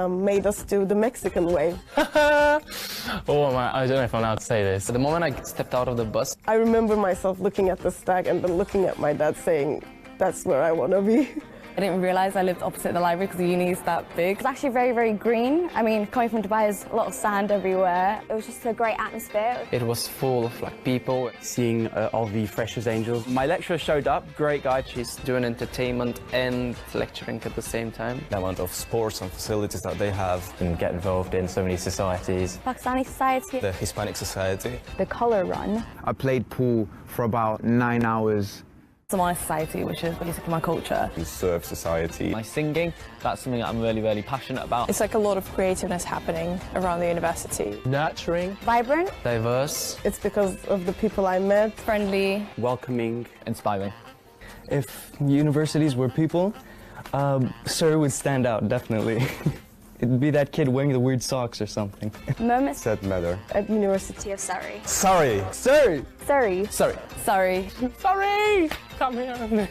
[SPEAKER 4] made us do the Mexican way.
[SPEAKER 5] Oh my, I don't know if I'm allowed to say this. The moment I stepped out of the bus,
[SPEAKER 4] I remember myself looking at the stag and then looking at my dad saying, that's where I want to be.
[SPEAKER 6] I didn't realise I lived opposite the library because the uni is that big.
[SPEAKER 7] It's actually very, very green. I mean, coming from Dubai, there's a lot of sand everywhere. It was just a great atmosphere.
[SPEAKER 5] it was full of like people.
[SPEAKER 3] Seeing all the freshers angels. My lecturer showed up, great guy.
[SPEAKER 5] She's doing entertainment and lecturing at the same time.
[SPEAKER 8] The amount of sports and facilities that they have.
[SPEAKER 3] And get involved in so many societies.
[SPEAKER 7] Pakistani society.
[SPEAKER 8] The Hispanic Society.
[SPEAKER 7] The colour run.
[SPEAKER 9] I played pool for about 9 hours.
[SPEAKER 6] My society, which is basically my culture.
[SPEAKER 8] The Surf Society.
[SPEAKER 5] My singing, that's something that I'm really, really passionate about.
[SPEAKER 10] It's like a lot of creativeness happening around the university.
[SPEAKER 5] Nurturing,
[SPEAKER 7] Vibrant.
[SPEAKER 5] diverse,
[SPEAKER 4] It's because of the people I met.
[SPEAKER 6] Friendly.
[SPEAKER 3] Welcoming.
[SPEAKER 5] inspiring.
[SPEAKER 9] If universities were people, Surrey would stand out, definitely. It'd be that kid wearing the weird socks or something.
[SPEAKER 7] Moments.
[SPEAKER 8] SADLER.
[SPEAKER 4] At University
[SPEAKER 7] City of Surrey.
[SPEAKER 8] Surrey!
[SPEAKER 9] Surrey!
[SPEAKER 7] Surrey.
[SPEAKER 5] Sorry.
[SPEAKER 6] Sorry.
[SPEAKER 5] Sorry! Come here.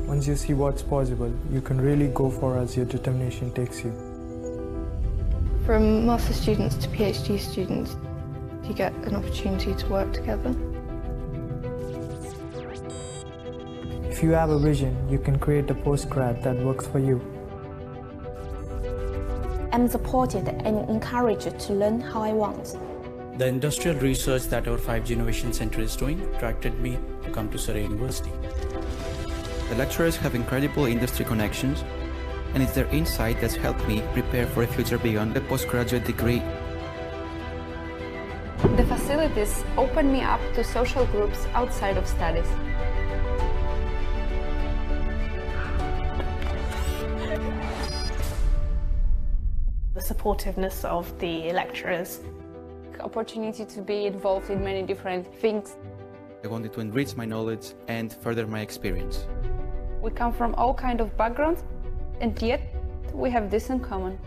[SPEAKER 11] Once you see what's possible, you can really go far as your determination takes you.
[SPEAKER 10] From master students to PhD students, you get an opportunity to work together.
[SPEAKER 11] If you have a vision, you can create a postgrad that works for you.
[SPEAKER 7] I'm supported and encouraged to learn how I want.
[SPEAKER 12] The industrial research that our 5G Innovation Center is doing attracted me to come to Surrey University.
[SPEAKER 13] The lecturers have incredible industry connections, and it's their insight that's helped me prepare for a future beyond a postgraduate degree.
[SPEAKER 10] The facilities open me up to social groups outside of studies.
[SPEAKER 6] The supportiveness of the lecturers. Opportunity to be involved in many different things.
[SPEAKER 13] I wanted to enrich my knowledge and further my experience.
[SPEAKER 10] We come from all kinds of backgrounds, and yet we have this in common.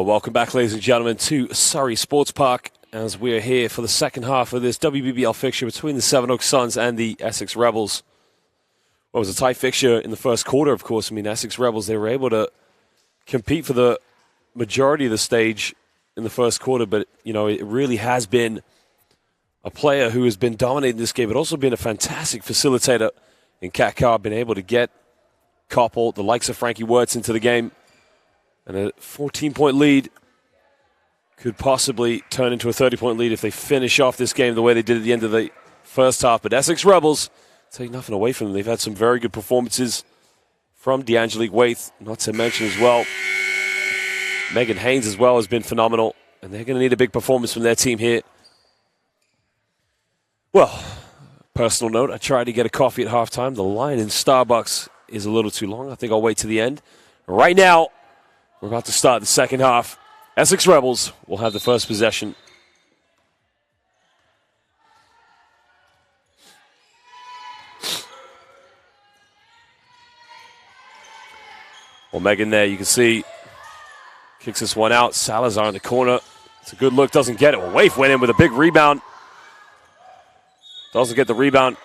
[SPEAKER 1] Well, welcome back, ladies and gentlemen, to Surrey Sports Park as we are here for the second half of this WBBL fixture between the Sevenoaks Suns and the Essex Rebels. Well, it was a tight fixture in the first quarter, of course. I mean, Essex Rebels, they were able to compete for the majority of the stage in the first quarter, but, you know, it really has been a player who has been dominating this game, but also been a fantastic facilitator in Kat Carr, been able to get Koppel, the likes of Frankie Wirtz, into the game. And a 14-point lead could possibly turn into a 30-point lead if they finish off this game the way they did at the end of the first half. But Essex Rebels take nothing away from them. They've had some very good performances from D'Angelique Waith, not to mention as well Megan Haynes as well has been phenomenal. And they're going to need a big performance from their team here. Well, personal note, I tried to get a coffee at halftime. The line in Starbucks is a little too long. I think I'll wait to the end. Right now, we're about to start the second half. Essex Rebels will have the first possession. Well, Megan there, you can see, kicks this one out. Salazar in the corner. It's a good look, doesn't get it. Well, Waif went in with a big rebound. Doesn't get the rebound.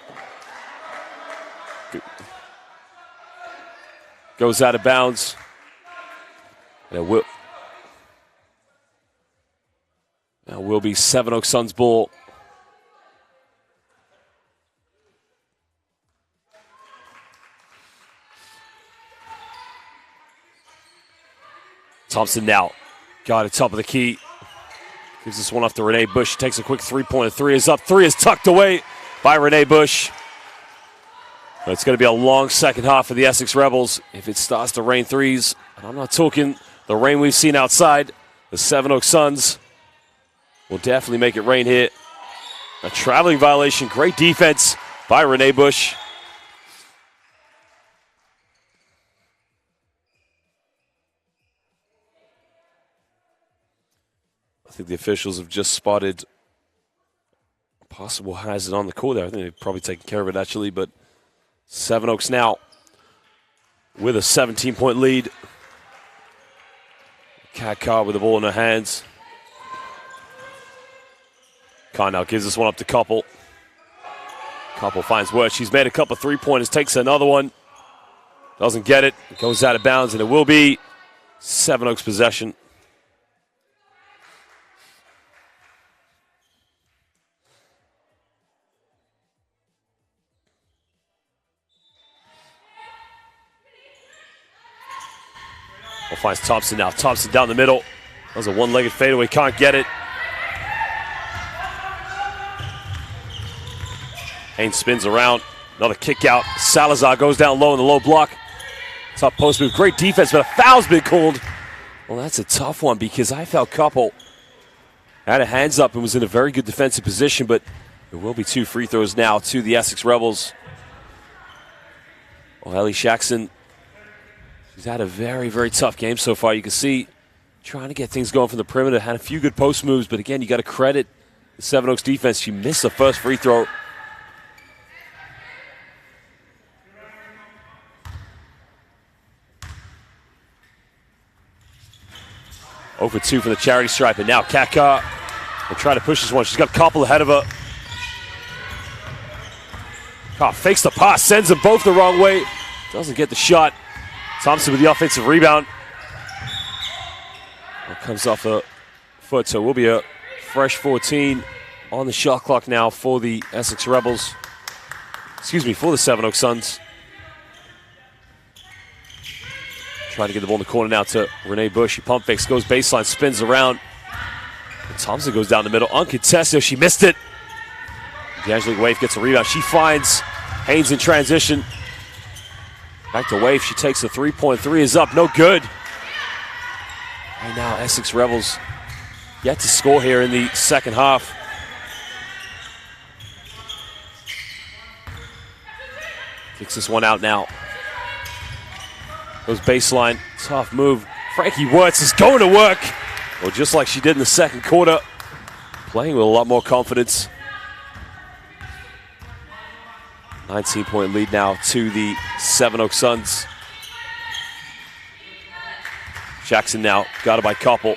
[SPEAKER 1] Goes out of bounds. And it will be Sevenoaks Suns ball. Thompson now got it top of the key. Gives this one off to Renee Busch. Takes a quick three-pointer. Three is up. Three is tucked away by Renee Busch. But it's going to be a long second half for the Essex Rebels if it starts to rain threes. And I'm not talking the rain we've seen outside. The Sevenoaks Suns will definitely make it rain here. A traveling violation. Great defense by Renee Busch. I think the officials have just spotted a possible hazard on the court there. I think they've probably taken care of it, actually. But Sevenoaks now with a 17-point lead. Kat Carr with the ball in her hands. Carr now gives this one up to Koppel. Koppel finds Wirtz. She's made a couple three-pointers, takes another one. Doesn't get it. It goes out of bounds, and it will be Sevenoaks possession. Well, finds Thompson now. Thompson down the middle. That was a one-legged fadeaway. Can't get it. Haynes spins around. Another kick out. Salazar goes down low in the low block. Top post move. Great defense, but a foul's been called. Well, that's a tough one because I felt Koppel had her hands up and was in a very good defensive position, but there will be two free throws now to the Essex Rebels. Well, Ellie Shaxson, she's had a very, very tough game so far. You can see trying to get things going from the perimeter. Had a few good post moves, but again, you got to credit the Sevenoaks defense. She missed the first free throw. Over 2 for the charity stripe, and now Kat Carr will try to push this one. She's got Koppel ahead of her. Carr fakes the pass, sends them both the wrong way. Doesn't get the shot. Thompson with the offensive rebound. That comes off the foot, so it will be a fresh 14 on the shot clock now for the Essex Rebels. Excuse me, for the Sevenoaks Suns. Trying to get the ball in the corner now to Renee Busch. She pump fakes, goes baseline, spins around. And Thompson goes down the middle. Uncontested, she missed it. D'Angelique Waif gets a rebound. She finds Haynes in transition. Back to Waif, she takes a three-point. Three is up, no good. Right now, Essex Rebels yet to score here in the second half. Kicks this one out now. Goes baseline, tough move. Frankie Wirtz is going to work. Well, just like she did in the second quarter. Playing with a lot more confidence. 19-point lead now to the Sevenoaks Suns. Jackson now, guarded by Koppel.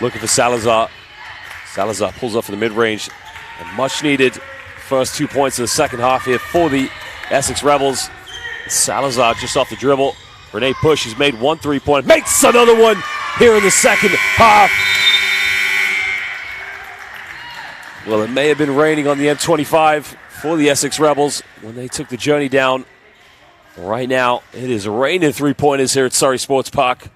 [SPEAKER 1] Looking for Salazar. Salazar pulls up for the mid-range. And much needed first 2 points of the second half here for the Essex Rebels. Salazar just off the dribble. LenBusch, he's made 1 3-pointer. Makes another one here in the second half. Well, it may have been raining on the M25 for the Essex Rebels when they took the journey down. Right now, it is raining 3-pointers here at Surrey Sports Park.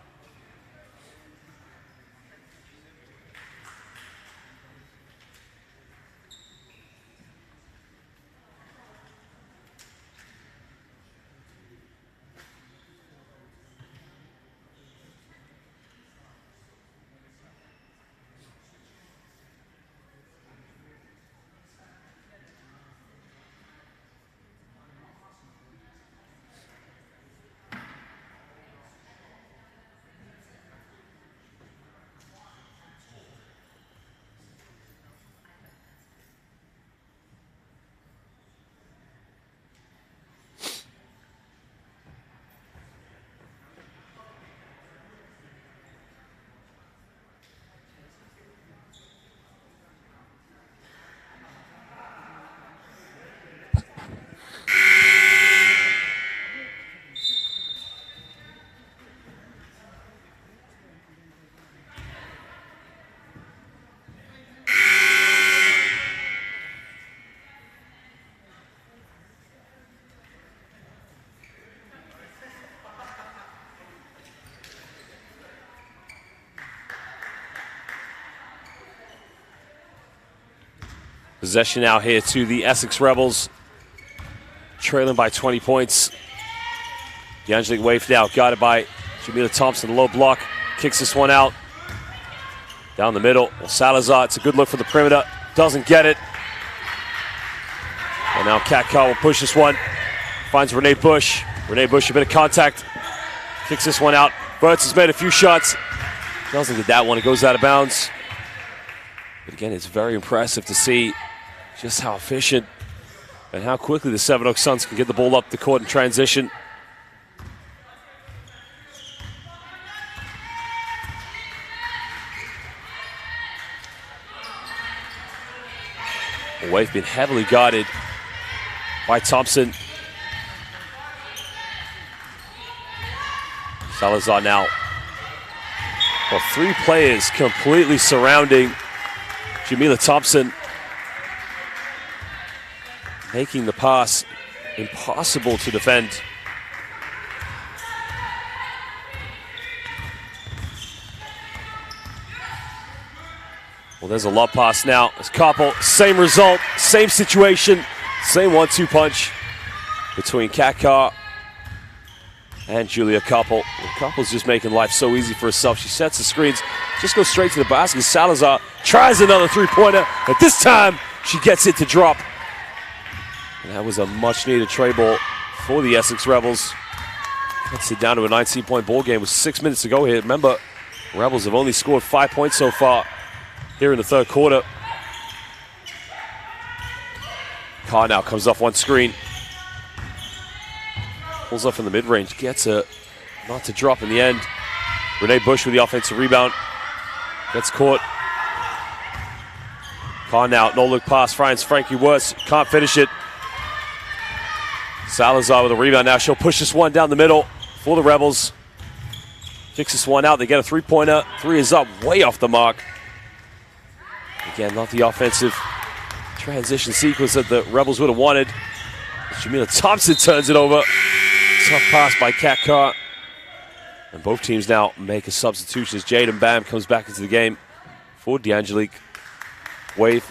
[SPEAKER 1] Possession now here to the Essex Rebels, trailing by 20 points. DeAngelique waved out, guarded by Jamila Thompson, low block, kicks this one out. Down the middle, Salazar, it's a good look for the perimeter, doesn't get it. And now Katkar will push this one, finds LenBusch. LenBusch, a bit of contact, kicks this one out. Burtz has made a few shots, doesn't get that one, it goes out of bounds. But again, it's very impressive to see just how efficient and how quickly the Sevenoaks Suns can get the ball up the court in transition. They've been heavily guarded by Thompson. Salazar now. Well, 3 players completely surrounding Jamila Thompson, making the pass impossible to defend. Well, there's a lob pass now. It's Koppel, same result, same situation, same 1-2 punch between Katkar and Julia Koppel. Koppel's just making life so easy for herself. She sets the screens, just goes straight to the basket. Salazar tries another 3-pointer, but this time she gets it to drop. And that was a much-needed tray ball for the Essex Rebels. Cuts it down to a 19-point ball game with 6 minutes to go here. Remember, Rebels have only scored 5 points so far here in the third quarter. Carr now comes off one screen. Pulls up from the mid-range, gets it not to drop in the end. LenBusch with the offensive rebound. Gets caught. Carr now, no-look pass, finds Frankie Wirtz, can't finish it. Salazar with a rebound now. She'll push this one down the middle for the Rebels. Kicks this one out. They get a 3-pointer. 3 is up, way off the mark. Again, not the offensive transition sequence that the Rebels would have wanted. Jamila Thompson turns it over. Tough pass by Katkar. And both teams now make a substitution as Jaden Bam comes back into the game for DeAngelique. Wave.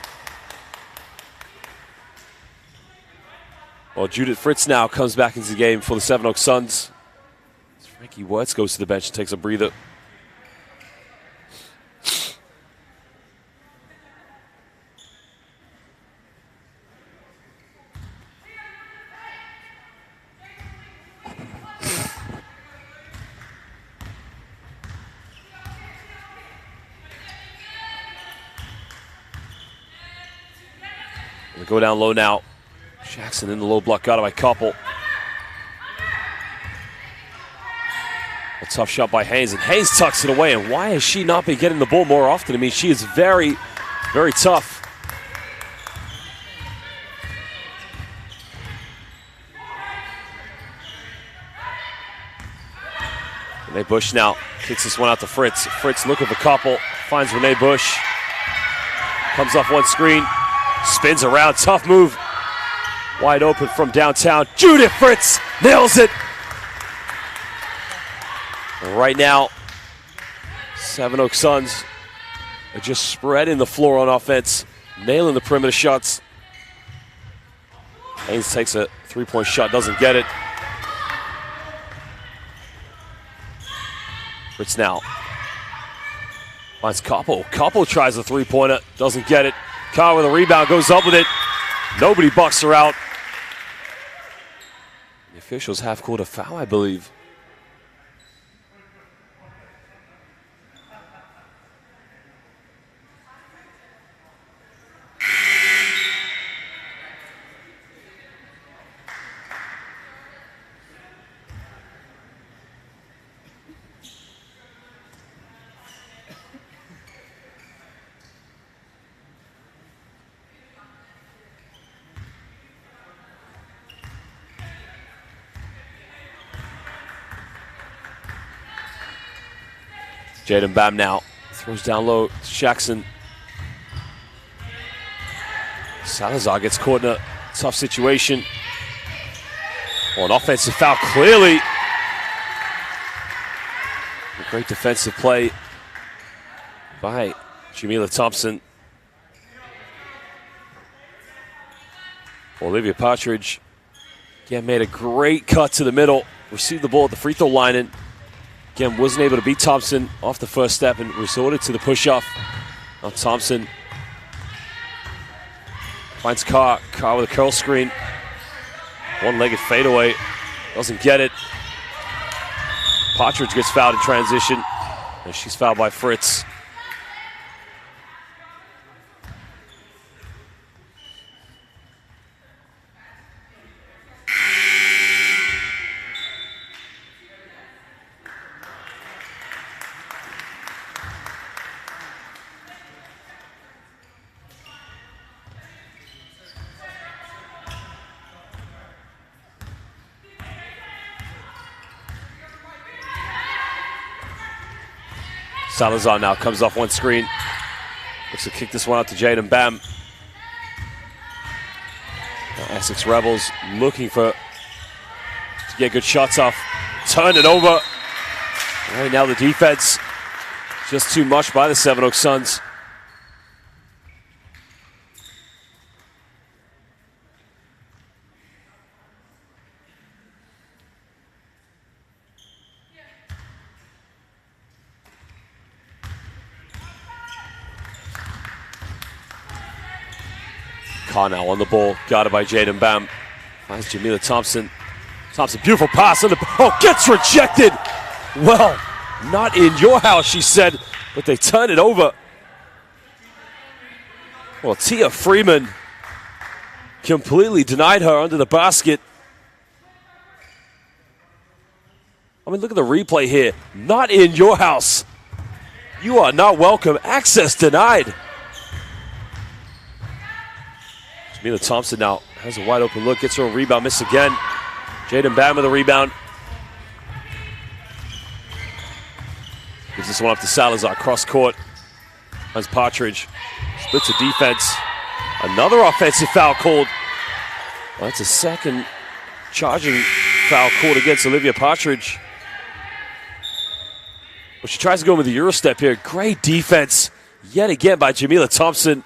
[SPEAKER 1] Well, Judith Fritz now comes back into the game for the Sevenoaks Suns. Frankie Wirtz goes to the bench and takes a breather. They go down low now. Jackson in the low block, got it by Koppel. tough shot by Haynes, and Haynes tucks it away. And why has she not been getting the ball more often? I mean, she is very, very tough. LenBusch now kicks this one out to Fritz. Fritz looking for couple, finds LenBusch. Comes off one screen, spins around, tough move. Wide open from downtown. Judith Fritz nails it. And right now, Sevenoaks Suns are just spreading the floor on offense, nailing the perimeter shots. Haynes takes a three-point shot, doesn't get it. Fritz now finds Koppel. Koppel tries a three-pointer, doesn't get it. Carr with a rebound, goes up with it. Nobody bucks her out. The officials have called a foul, I believe. Jaden Bam now throws down low. Jackson. Salazar gets caught in a tough situation. Oh, an offensive foul, clearly. A great defensive play by Jamila Thompson. Olivia Partridge again made a great cut to the middle. Received the ball at the free throw line and again, wasn't able to beat Thompson off the first step and resorted to the push-off. Now Thompson finds Carr. Carr with a curl screen. One-legged fadeaway. Doesn't get it. Partridge gets fouled in transition. And she's fouled by Fritz. Salazar now comes off one screen. Looks to kick this one out to Jaden Bam. Now Essex Rebels looking to get good shots off. Turn it over. Right now the defense, just too much by the Sevenoaks Suns. Carr now on the ball, guarded by Jaden Bam. Finds Jamila Thompson. Thompson, beautiful pass. Gets rejected. Well, not in your house, she said, but they turn it over. Well, Tia Freeman completely denied her under the basket. I mean, look at the replay here. Not in your house. You are not welcome. Access denied. Jamila Thompson now has a wide open look, gets her a rebound, miss again. Jaden Bam with a rebound. Gives this one up to Salazar, cross court. Finds Partridge, splits the defense. Another offensive foul called. Well, that's a second charging foul called against Olivia Partridge. Well, she tries to go with the Euro step here. Great defense yet again by Jamila Thompson.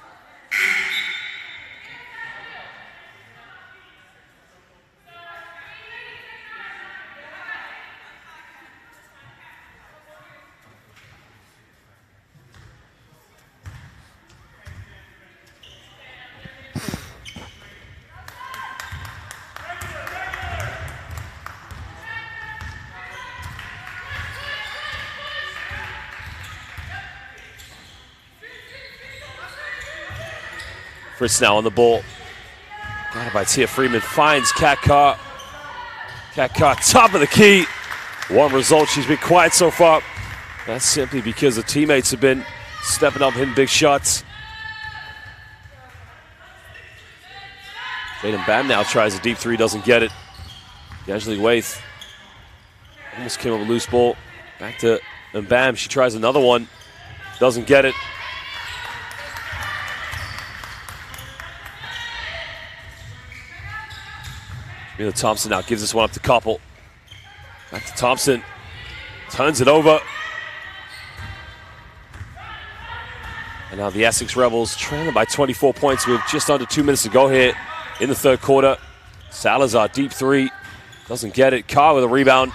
[SPEAKER 1] Fritz now on the ball. Got it by Tia Freeman. Finds Kat Carr. Kat Carr, top of the key. one result. She's been quiet so far. That's simply because the teammates have been stepping up, hitting big shots. Jaden Bam now tries a deep three, doesn't get it. D'Angeli Waith almost came up with a loose ball. Back to Bam, she tries another one, doesn't get it. Jamila Thompson now gives this one up to Koppel. Back to Thompson, turns it over. And now the Essex Rebels trailing by 24 points with just under 2 minutes to go here in the third quarter. Salazar, deep three, doesn't get it. Carr with a rebound.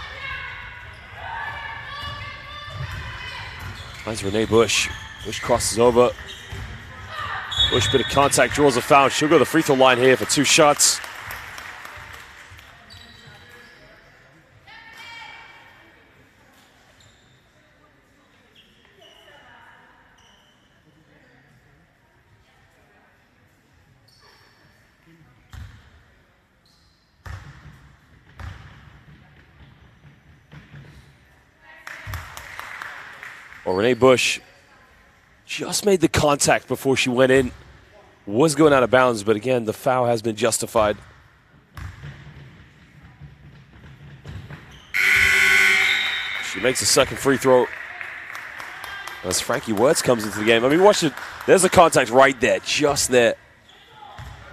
[SPEAKER 1] Finds Renee Busch. Busch crosses over. Busch, bit of contact, draws a foul. She'll go to the free throw line here for 2 shots. Well, Renee Busch just made the contact before she went in. Was going out of bounds, but again, the foul has been justified. She makes a second free throw. As Frankie Wirtz comes into the game. I mean, watch it. There's a contact right there, just there.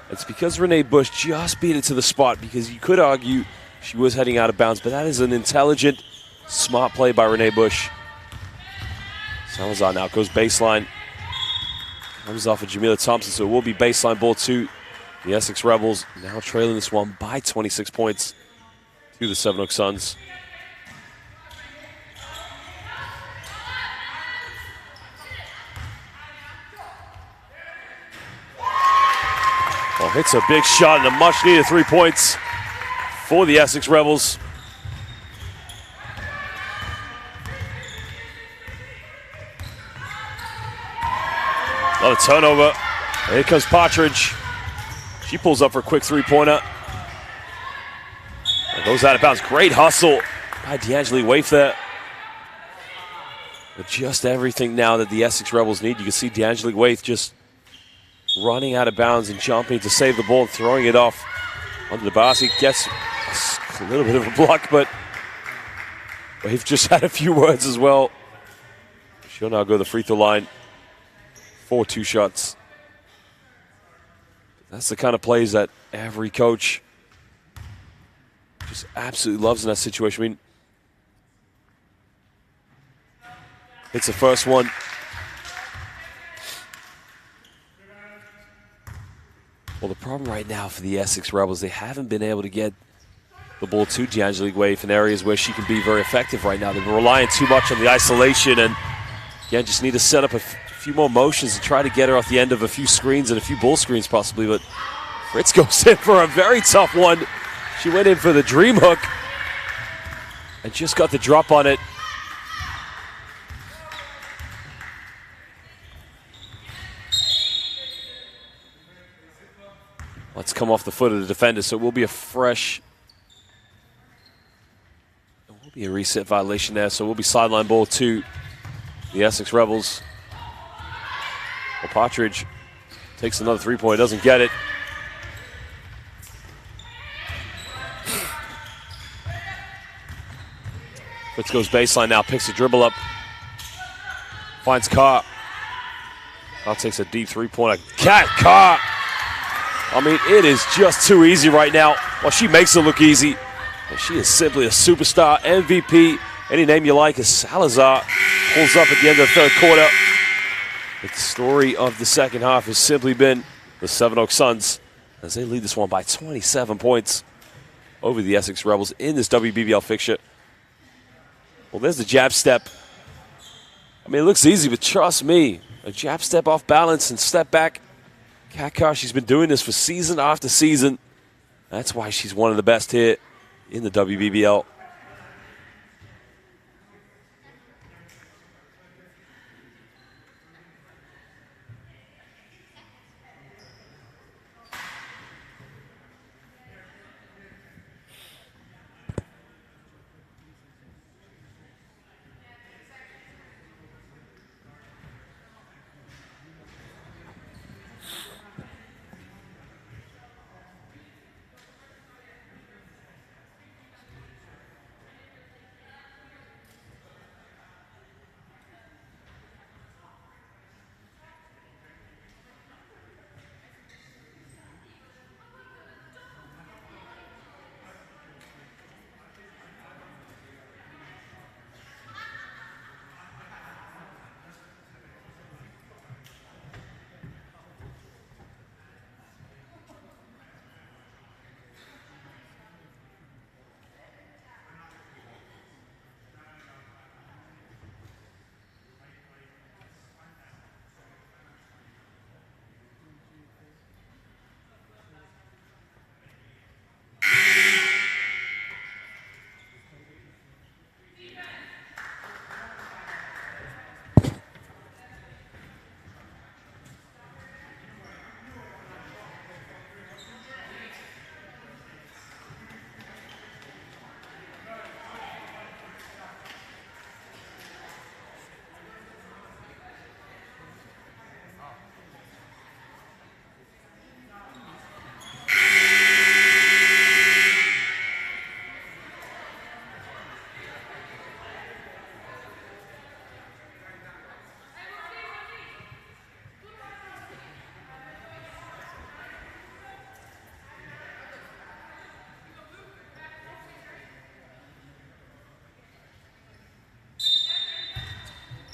[SPEAKER 1] It's because Renee Busch just beat it to the spot, because you could argue she was heading out of bounds, but that is an intelligent, smart play by Renee Busch. Salazar now goes baseline. Comes off of Jamila Thompson, so it will be baseline ball to the Essex Rebels. Now trailing this one by 26 points to the Sevenoaks Suns. Well, hits a big shot and a much-needed 3 points for the Essex Rebels. Another turnover. And here comes Partridge. She pulls up for a quick three-pointer. And goes out of bounds. Great hustle by D'Angeli Waith there. But just everything now that the Essex Rebels need. You can see D'Angeli Waith just running out of bounds and jumping to save the ball and throwing it off under the basket. Gets a little bit of a block, but Waith just had a few words as well. She'll now go to the free throw line for 2 shots. That's the kind of plays that every coach just absolutely loves in that situation. I mean, it's the first one. Well, the problem right now for the Essex Rebels, they haven't been able to get the ball to D'Angeli Waith in areas where she can be very effective right now. They've been relying too much on the isolation, and again, just need to set up a few more motions and try to get her off the end of a few screens and a few ball screens possibly, but Fritz goes in for a very tough one. She went in for the dream hook and just got the drop on it. Let's come off the foot of the defender, so it will be a fresh, it will be a reset violation there, so it will be sideline ball to the Essex Rebels. Well, Partridge takes another three-pointer, doesn't get it. Fritz goes baseline now, picks a dribble up, finds Carr. Carr takes a deep three-pointer. Carr! I mean, it is just too easy right now. Well, she makes it look easy. And she is simply a superstar, MVP, any name you like, as Salazar pulls up at the end of the third quarter. The story of the second half has simply been the Sevenoaks Suns as they lead this one by 27 points over the Essex Rebels in this WBBL fixture. Well, there's the jab step. I mean, it looks easy, but trust me, a jab step off balance and step back. Kat Carr, she's been doing this for season after season. That's why she's one of the best here in the WBBL.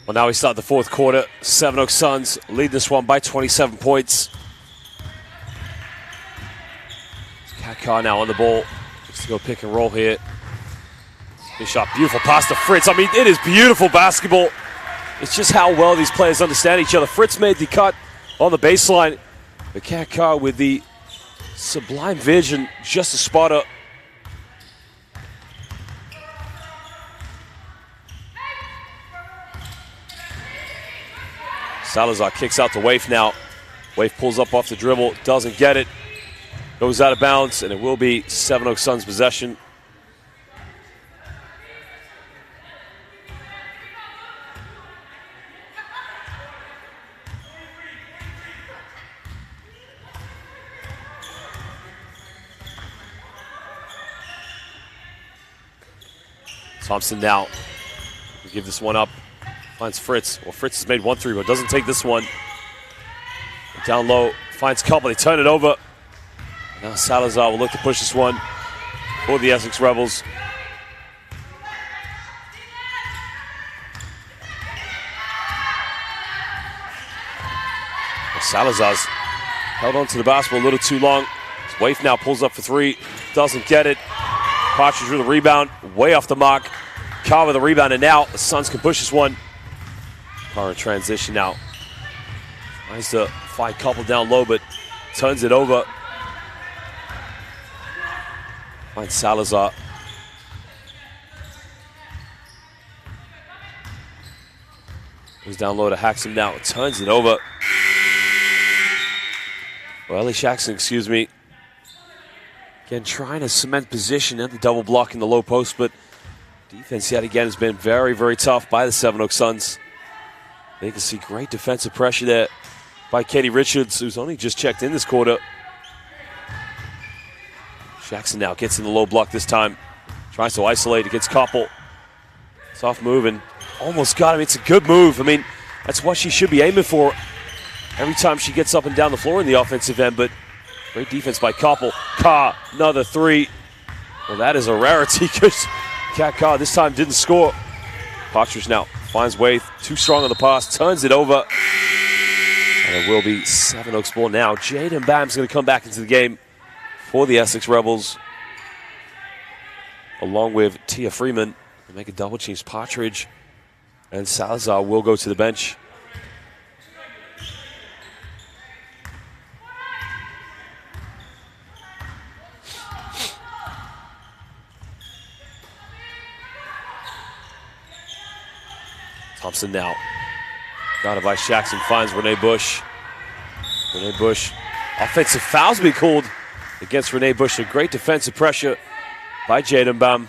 [SPEAKER 1] Well, now we start the fourth quarter. Sevenoaks Suns lead this one by 27 points. Kakar now on the ball. Just to go pick and roll here. Good shot, beautiful pass to Fritz. I mean, it is beautiful basketball. It's just how well these players understand each other. Fritz made the cut on the baseline. But Kakar with the sublime vision, just a spotter. Salazar kicks out to Waif now. Waif pulls up off the dribble, doesn't get it. Goes out of bounds, and it will be Sevenoaks Suns possession. Thompson now will give this one up. Finds Fritz. Well, Fritz has made 1 3, but doesn't take this one. Down low, finds Couple. They turn it over. Now Salazar will look to push this one for the Essex Rebels. Well, Salazar's held on to the basketball a little too long. Waif now pulls up for 3. Doesn't get it. Partridge with a rebound. Way off the mark. Carr with a rebound, and now the Suns can push this one. Carr in transition now. Tries to find Couple down low, but turns it over. Finds Salazar. Goes down low to Haxon now. Turns it over. Well, Ellie Shaxson, excuse me. Again, trying to cement position at the double block in the low post, but defense yet again has been very, very tough by the Sevenoaks Suns. They can see great defensive pressure there by Katie Richards, who's only just checked in this quarter. Shaxson now gets in the low block this time. Tries to isolate against Koppel. Soft move and almost got him. It's a good move. I mean, that's what she should be aiming for every time she gets up and down the floor in the offensive end, but great defense by Koppel. Carr, another 3. Well, that is a rarity because Kat Carr this time didn't score. Partridge now finds Waith, too strong on the pass, turns it over. And it will be Sevenoaks ball now. Jaden Bam's going to come back into the game for the Essex Rebels, along with Tia Freeman. They make a double change. Partridge and Salazar will go to the bench. Thompson now. Guarded by Shaxson, finds Renee Bush. Renee Bush. Offensive fouls be called against Renee Bush. A great defensive pressure by Jaden Bam.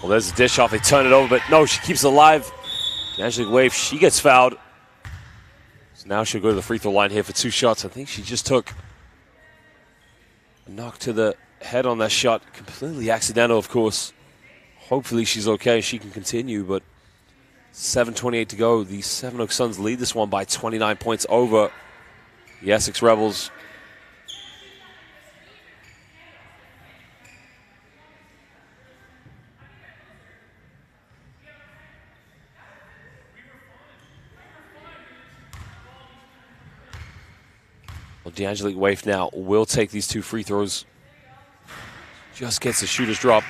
[SPEAKER 1] Well, there's a dish off. They turn it over, but no, she keeps it alive. Angelique Waif, she gets fouled. So now she'll go to the free throw line here for 2 shots. I think she just took a knock to the head on that shot. Completely accidental, of course. Hopefully she's okay. She can continue, but 7:28 to go. The Sevenoaks Suns lead this one by 29 points over the Essex Rebels. Well, D'Angelique Waif now will take these 2 free throws. Just gets the shooter's drop.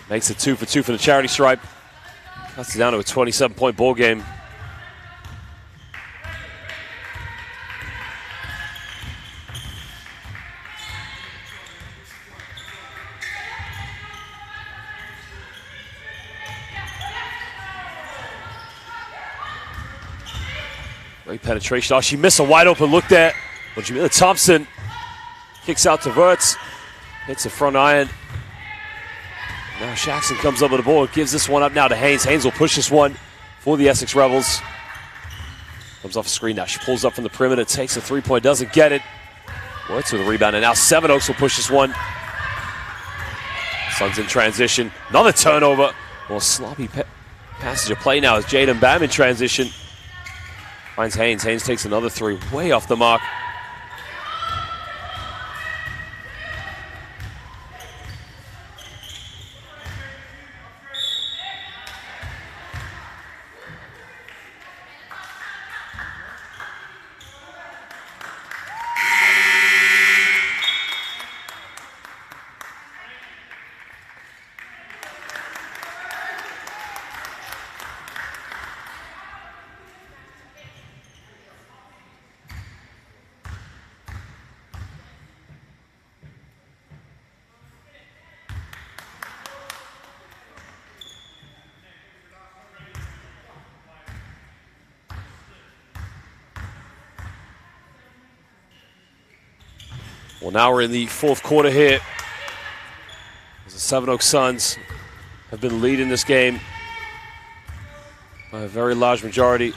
[SPEAKER 1] Makes it 2 for 2 for the charity stripe. Cuts it down to a 27-point ball game. Great penetration. Oh, she missed a wide open look there. But Jamila Thompson kicks out to Verts. Hits the front iron. Now Shaxson comes up with the ball. Gives this one up now to Haynes. Haynes will push this one for the Essex Rebels. Comes off the screen now. She pulls up from the perimeter. Takes a three-point. Doesn't get it. Verts with a rebound. And now Sevenoaks will push this one. Suns in transition. Another turnover. Well, sloppy passage of play now as Jaden Bam in transition. Finds Haynes. Haynes takes another three. Way off the mark. Well, now we're in the fourth quarter here. As the Sevenoaks Suns have been leading this game by a very large majority.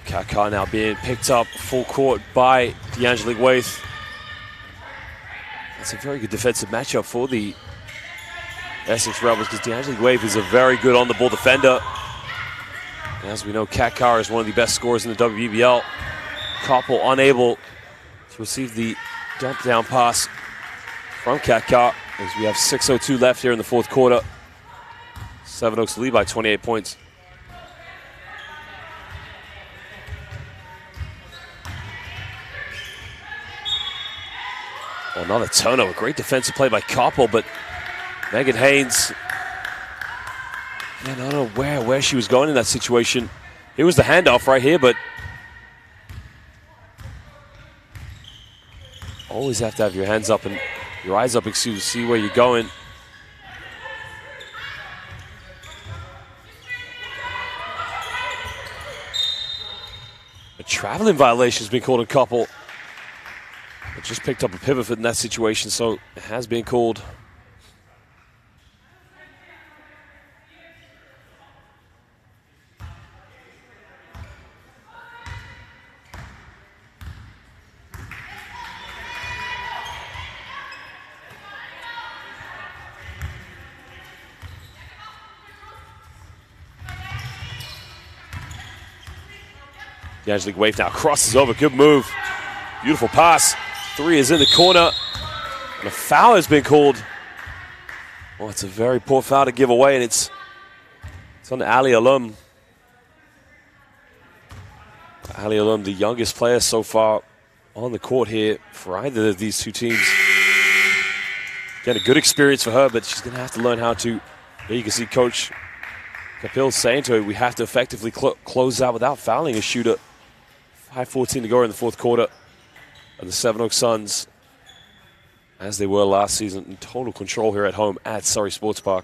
[SPEAKER 1] Kaka now being picked up full court by D'Angelique Waith. That's a very good defensive matchup for the Essex Rebels because D'Angelique Waith is a very good on-the-ball defender. And as we know, Kaka is one of the best scorers in the WBBL. Koppel unable to receive the dump down pass from Kaka as we have 6:02 left here in the fourth quarter. Sevenoaks lead by 28 points. Well, another turnover. Great defensive play by Koppel, but Megan Haynes, I don't know where she was going in that situation. It was the handoff right here, but always have to have your hands up and your eyes up, excuse me, see where you're going. A traveling violation has been called on Koppel. It just picked up a pivot in that situation, so it has been called. D'Angelique Waith now crosses over. Good move. Beautiful pass. Three is in the corner. And a foul has been called. Well, it's a very poor foul to give away, and it's on Ali Alum. Ali Alum, the youngest player so far on the court here for either of these two teams. Again, a good experience for her, but she's going to have to learn how to. There you can see Coach Kapil saying to her, we have to effectively close out without fouling a shooter. 5:14 to go in the fourth quarter. And the Sevenoaks Suns, as they were last season, in total control here at home at Surrey Sports Park.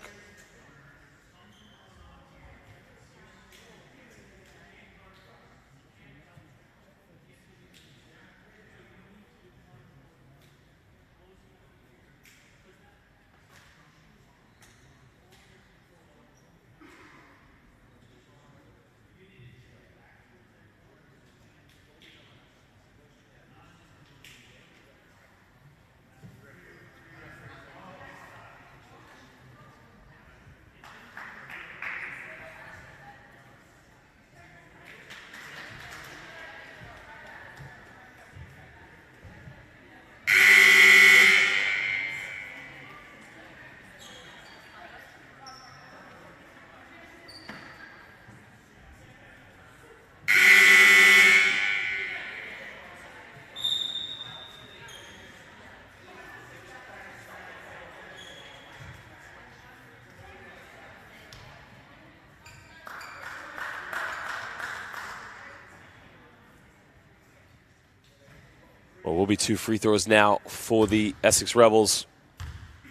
[SPEAKER 1] Well, will be 2 free throws now for the Essex Rebels.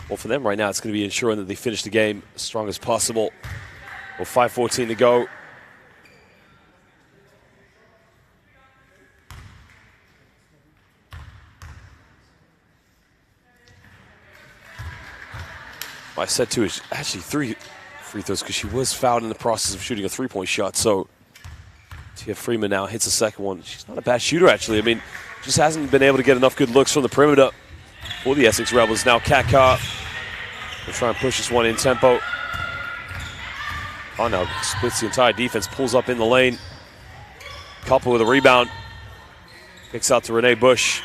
[SPEAKER 1] Well, for them right now, it's going to be ensuring that they finish the game as strong as possible. Well, 5:14 to go. I said two is actually 3 free throws because she was fouled in the process of shooting a 3-point shot. So Tia Freeman now hits the second one. She's not a bad shooter, actually. I mean, just hasn't been able to get enough good looks from the perimeter for the Essex Rebels. Now Kat Carr will try and push this one in tempo. Oh, no, splits the entire defense, pulls up in the lane. Couple with a rebound. Kicks out to LenBusch.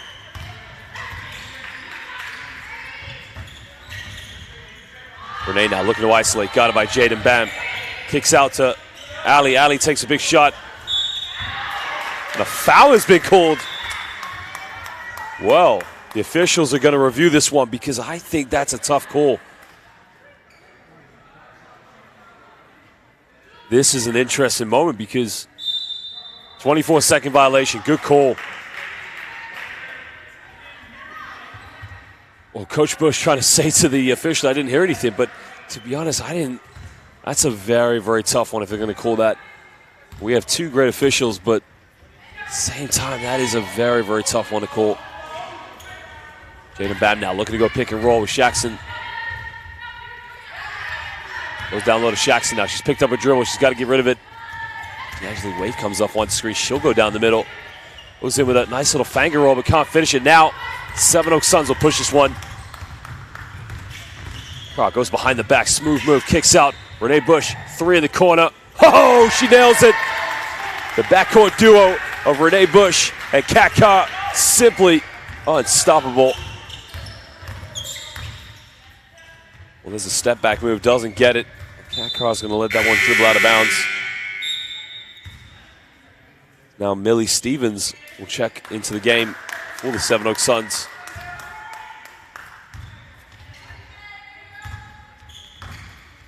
[SPEAKER 1] Renee now looking to isolate. Got it by Jaden Bam. Kicks out to Ali. Ali takes a big shot. And a foul has been called. Well, the officials are going to review this one because I think that's a tough call. This is an interesting moment because 24-second violation. Good call. Well, Coach Busch trying to say to the official, I didn't hear anything, but to be honest, I didn't. That's a very, very tough one if they're going to call that. We have 2 great officials, but at the same time, that is a very, very tough one to call. Jaden Bam now looking to go pick and roll with Shaxson. Goes down low to Shaxson now. She's picked up a dribble. She's got to get rid of it. D'Angelique Wade comes off one screen. She'll go down the middle. Goes in with a nice little finger roll, but can't finish it now. Sevenoaks Suns will push this one. Goes behind the back, smooth move, kicks out. LenBusch, 3 in the corner. Oh, she nails it. The backcourt duo of LenBusch and Kat Carr, simply unstoppable. Well, there's a step back move, doesn't get it. Kat Carr's going to let that one dribble out of bounds. Now Millie Stevens will check into the game for the Sevenoaks Suns.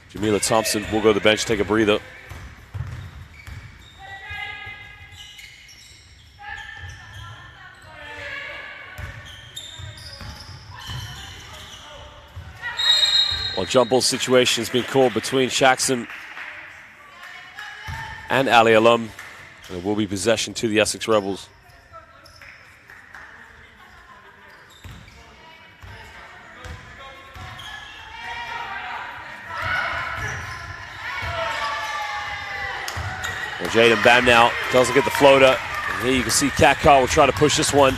[SPEAKER 1] Jamila Thompson will go to the bench, take a breather. Well, jump ball situation has been called between Shaxson and Ali Alum. And it will be possession to the Essex Rebels. Well, Jaden Bam now doesn't get the floater. And here you can see Kat Carr will try to push this one.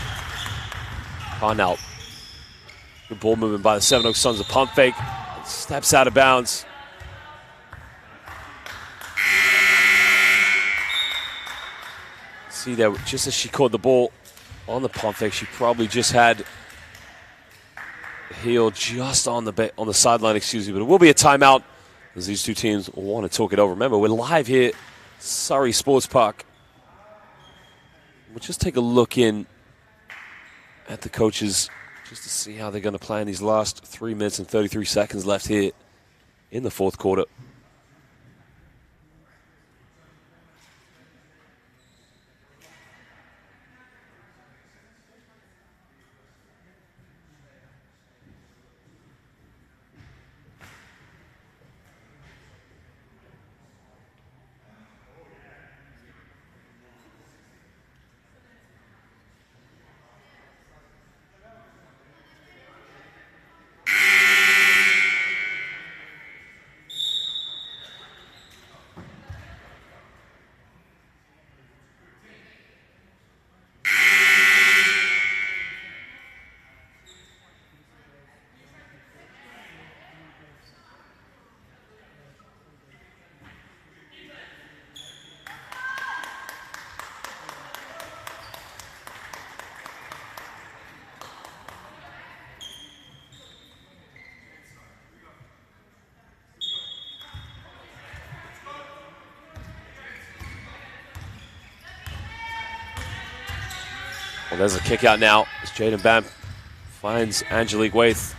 [SPEAKER 1] On out. Good ball movement by the Sevenoaks Suns. A pump fake. Steps out of bounds. See that just as she caught the ball on the pump fake, she probably just had the heel just on the sideline, excuse me. But it will be a timeout as these 2 teams will want to talk it over. Remember, we're live here, Surrey Sports Park. We'll just take a look in at the coaches just to see how they're going to play in these last 3 minutes and 33 seconds left here in the 4th quarter. Well, there's a kick out now as Jaden Bam finds Angelique Waith.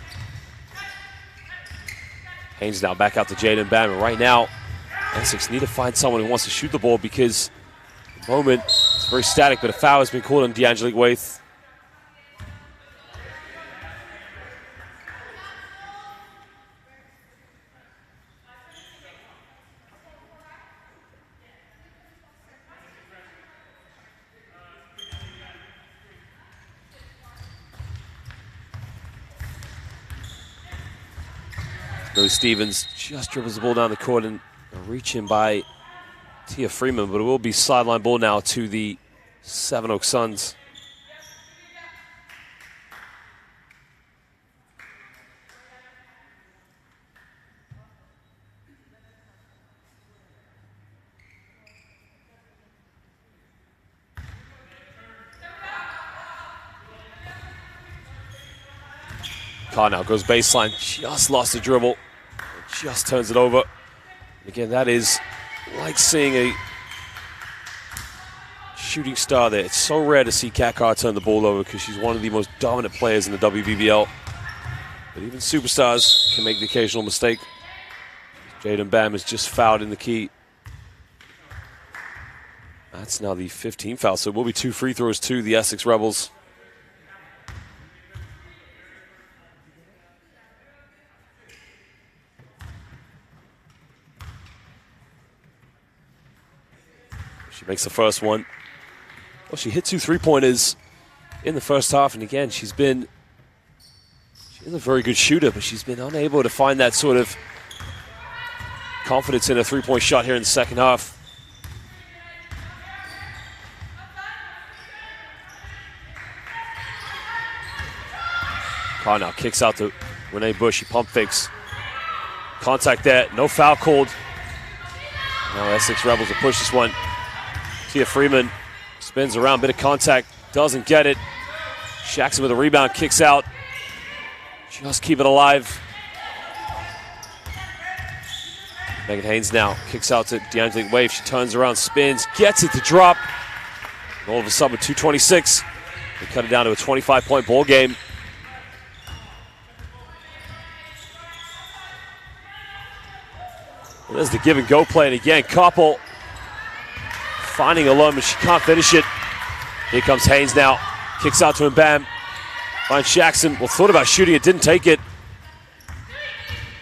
[SPEAKER 1] Haynes now back out to Jaden Bam. And right now, Essex need to find someone who wants to shoot the ball because at the moment it's very static, but a foul has been called on D'Angelique Waith. Billy Stevens just dribbles the ball down the court and a reach in by Tia Freeman, but it will be sideline ball now to the Sevenoaks Suns. Carr now goes baseline, just lost the dribble, just turns it over. Again, that is like seeing a shooting star there. It's so rare to see Kat Carr turn the ball over because she's one of the most dominant players in the WBBL. But even superstars can make the occasional mistake. Jaden Bam is just fouled in the key. That's now the 15th foul, so it will be 2 free throws to the Essex Rebels. She makes the first one. Well, she hit 2 3-pointers in the first half, and again, she's a very good shooter, but she's been unable to find that sort of confidence in a 3-point shot here in the second half. Carr now kicks out to LenBusch. She pump fakes. Contact there, no foul called. Now Essex Rebels will push this one. Tia Freeman spins around, bit of contact, doesn't get it. Shaxson with a rebound, kicks out. Just keep it alive. Megan Haynes now kicks out to DeAngelique Wave. She turns around, spins, gets it to drop. And all of a sudden, with 2:26, they cut it down to a 25-point ball game. Well, there's the give and go play, and again, Koppel finding a low, but she can't finish it. Here comes Haynes now. Kicks out to him, Bam. Finds Shaxson. Well, thought about shooting it, didn't take it.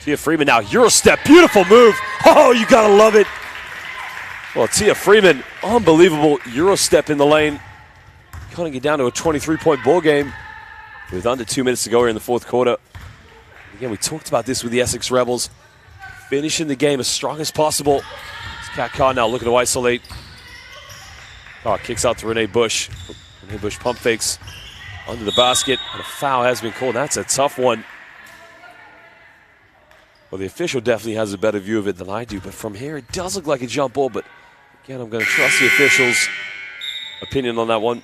[SPEAKER 1] Tia Freeman now, Euro step, beautiful move. Oh, you gotta love it. Well, Tia Freeman, unbelievable Euro step in the lane. Cutting it down to a 23-point ball game with under 2 minutes to go here in the fourth quarter. Again, we talked about this with the Essex Rebels. Finishing the game as strong as possible. It's Kat Carr now looking to isolate. Carr kicks out to LenBusch. LenBusch pump fakes under the basket, and a foul has been called. That's a tough one. Well, the official definitely has a better view of it than I do, but from here it does look like a jump ball, but again, I'm going to trust the official's opinion on that one.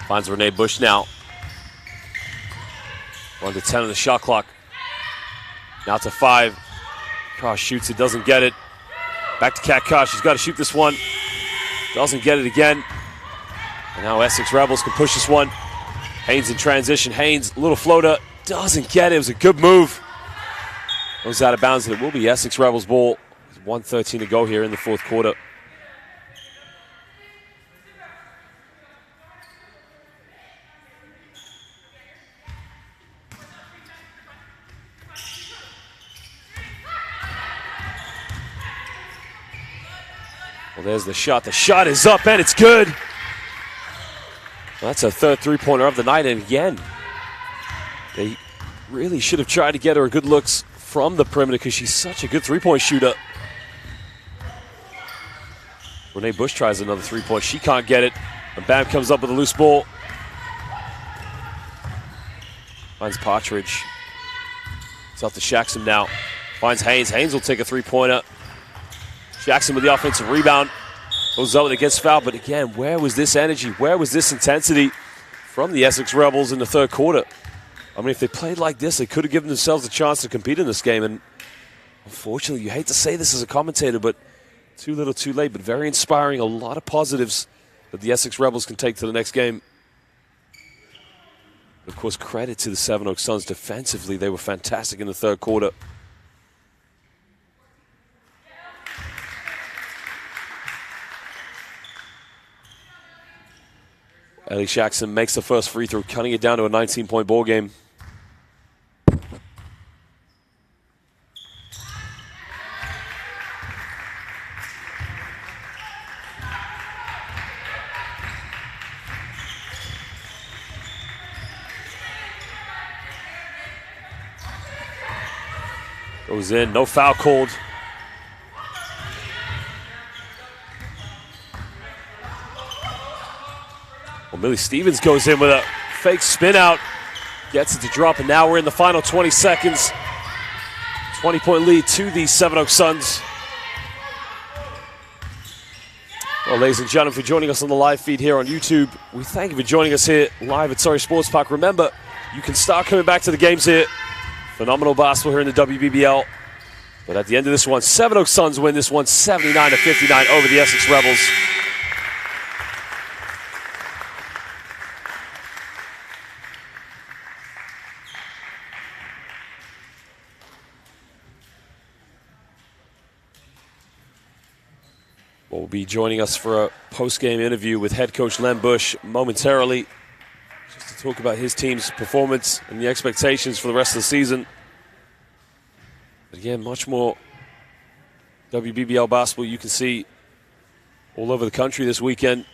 [SPEAKER 1] Finds LenBusch now. 1 to 10 on the shot clock. Now to 5. Carr shoots it, doesn't get it. Back to Kat Carr. She's got to shoot this one. Doesn't get it again. And now Essex Rebels can push this one. Haynes in transition. Haynes, little floater. Doesn't get it. It was a good move. Goes out of bounds, and it will be Essex Rebels ball. There's 1:13 to go here in the fourth quarter. Well, there's the shot. The shot is up, and it's good. Well, that's a third three-pointer of the night, and again, they really should have tried to get her good looks from the perimeter because she's such a good three-point shooter. LenBusch tries another three-point. She can't get it. And Bam comes up with a loose ball. Finds Partridge. It's off to Shaxson now. Finds Haynes. Haynes will take a three-pointer. Shaxson with the offensive rebound. Goes up and gets fouled. But again, where was this energy? Where was this intensity from the Essex Rebels in the third quarter? I mean, if they played like this, they could have given themselves a chance to compete in this game. And unfortunately, you hate to say this as a commentator, but too little too late. But very inspiring. A lot of positives that the Essex Rebels can take to the next game. Of course, credit to the Sevenoaks Suns defensively. They were fantastic in the third quarter. Ellie Jackson makes the first free throw, cutting it down to a 19-point ball game. Goes in, no foul called. Well, Millie Stevens goes in with a fake spin out, gets it to drop, and now we're in the final 20 seconds. 20-point lead to the Sevenoaks Suns. Well, ladies and gentlemen, for joining us on the live feed here on YouTube, we thank you for joining us here live at Surrey Sports Park. Remember, you can start coming back to the games here. Phenomenal basketball here in the WBBL. But at the end of this one, Sevenoaks Suns win this one 79-59 over the Essex Rebels. Will be joining us for a post-game interview with head coach LenBusch momentarily, just to talk about his team's performance and the expectations for the rest of the season. But again, much more WBBL basketball you can see all over the country this weekend.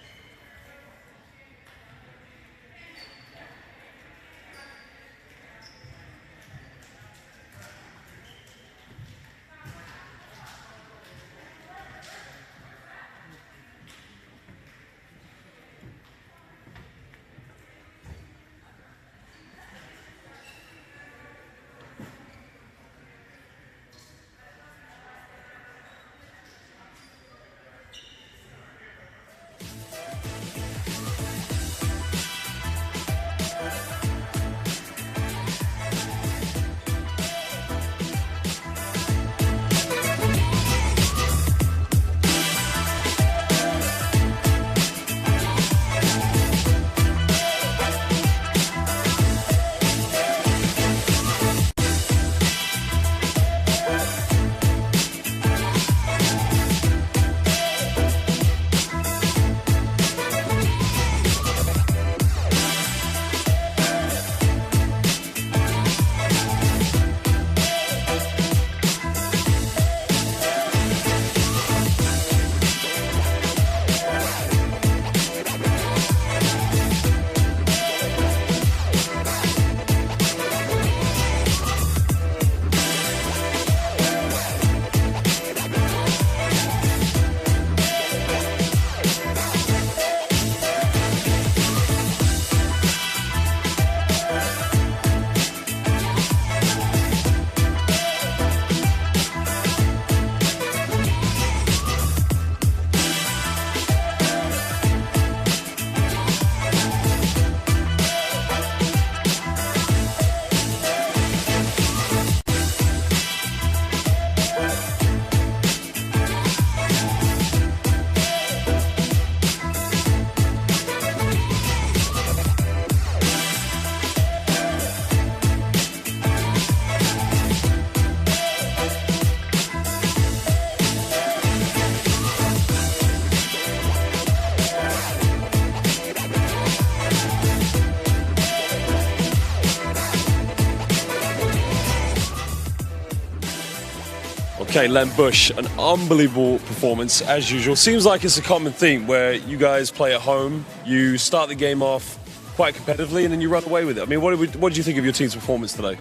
[SPEAKER 1] Okay, LenBusch, an unbelievable performance as usual. Seems like it's a common theme where you guys play at home, you start the game off quite competitively, and then you run away with it. I mean, what did you think of your team's performance today?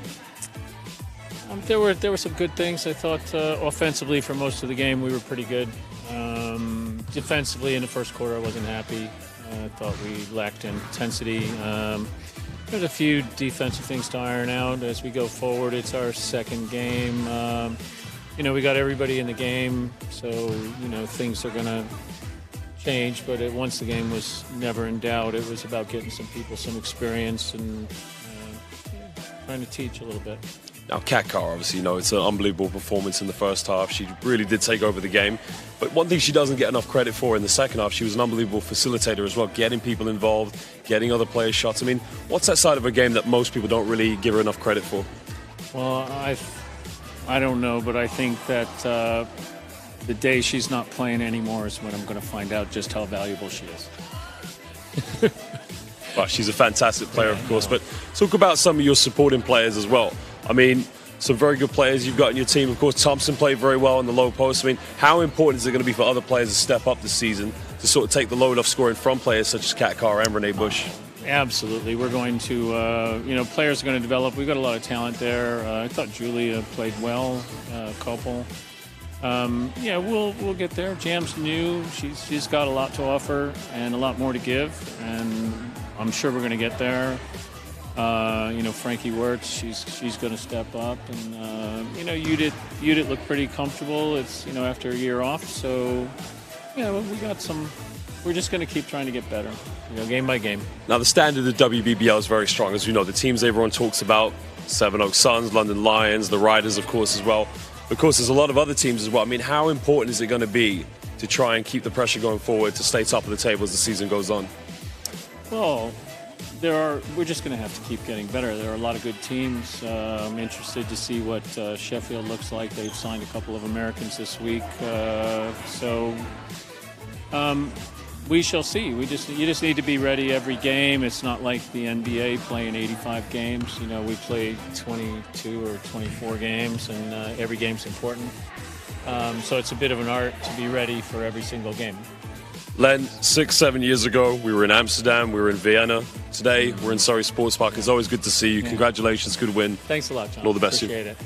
[SPEAKER 14] There were some good things. I thought offensively for most of the game we were pretty good. Defensively in the first quarter I wasn't happy. I thought we lacked intensity. There's a few defensive things to iron out as we go forward. It's our second game. You know, we got everybody in the game, so, you know, things are going to change. But once the game was never in doubt, it was about getting some people some experience and trying to teach a little bit.
[SPEAKER 1] Now, Kat Carr, obviously, you know, it's an unbelievable performance in the first half. She really did take over the game. But one thing she doesn't get enough credit for in the second half, she was an unbelievable facilitator as well, getting people involved, getting other players shots. I mean, what's that side of her game that most people don't really give her enough credit for?
[SPEAKER 14] Well, I don't know, but I think that the day she's not playing anymore is when I'm going to find out just how valuable she is.
[SPEAKER 1] But she's a fantastic player, of course. But talk about some of your supporting players as well. I mean, some very good players you've got in your team. Of course, Thompson played very well in the low post. I mean, how important is it going to be for other players to step up this season to sort of take the load off scoring from players such as Kat Carr and Renee Bush?
[SPEAKER 14] Absolutely. We're going to, players are going to develop. We've got a lot of talent there. I thought Julia played well, couple. We'll get there. Jam's new. She's got a lot to offer and a lot more to give, and I'm sure we're going to get there. Frankie Wirtz, she's going to step up, and Judith looked pretty comfortable. It's after a year off, so we got some. We're just going to keep trying to get better, game by game.
[SPEAKER 1] Now, the standard of WBBL is very strong, as you know. The teams everyone talks about: Sevenoaks Suns, London Lions, the Riders, of course, as well. Of course, there's a lot of other teams as well. I mean, how important is it going to be to try and keep the pressure going forward to stay top of the table as the season goes on?
[SPEAKER 14] Well, we're just going to have to keep getting better. There are a lot of good teams. I'm interested to see what Sheffield looks like. They've signed a couple of Americans this week. We shall see. You just need to be ready every game. It's not like the NBA playing 85 games. We play 22 or 24 games, and every game's important. So it's a bit of an art to be ready for every single game.
[SPEAKER 1] Len, 6-7 years ago, we were in Amsterdam, we were in Vienna. Today, we're in Surrey Sports Park. It's always good to see you. Congratulations, good win.
[SPEAKER 14] Thanks a lot, John.
[SPEAKER 1] And all the best to you.
[SPEAKER 14] Appreciate it.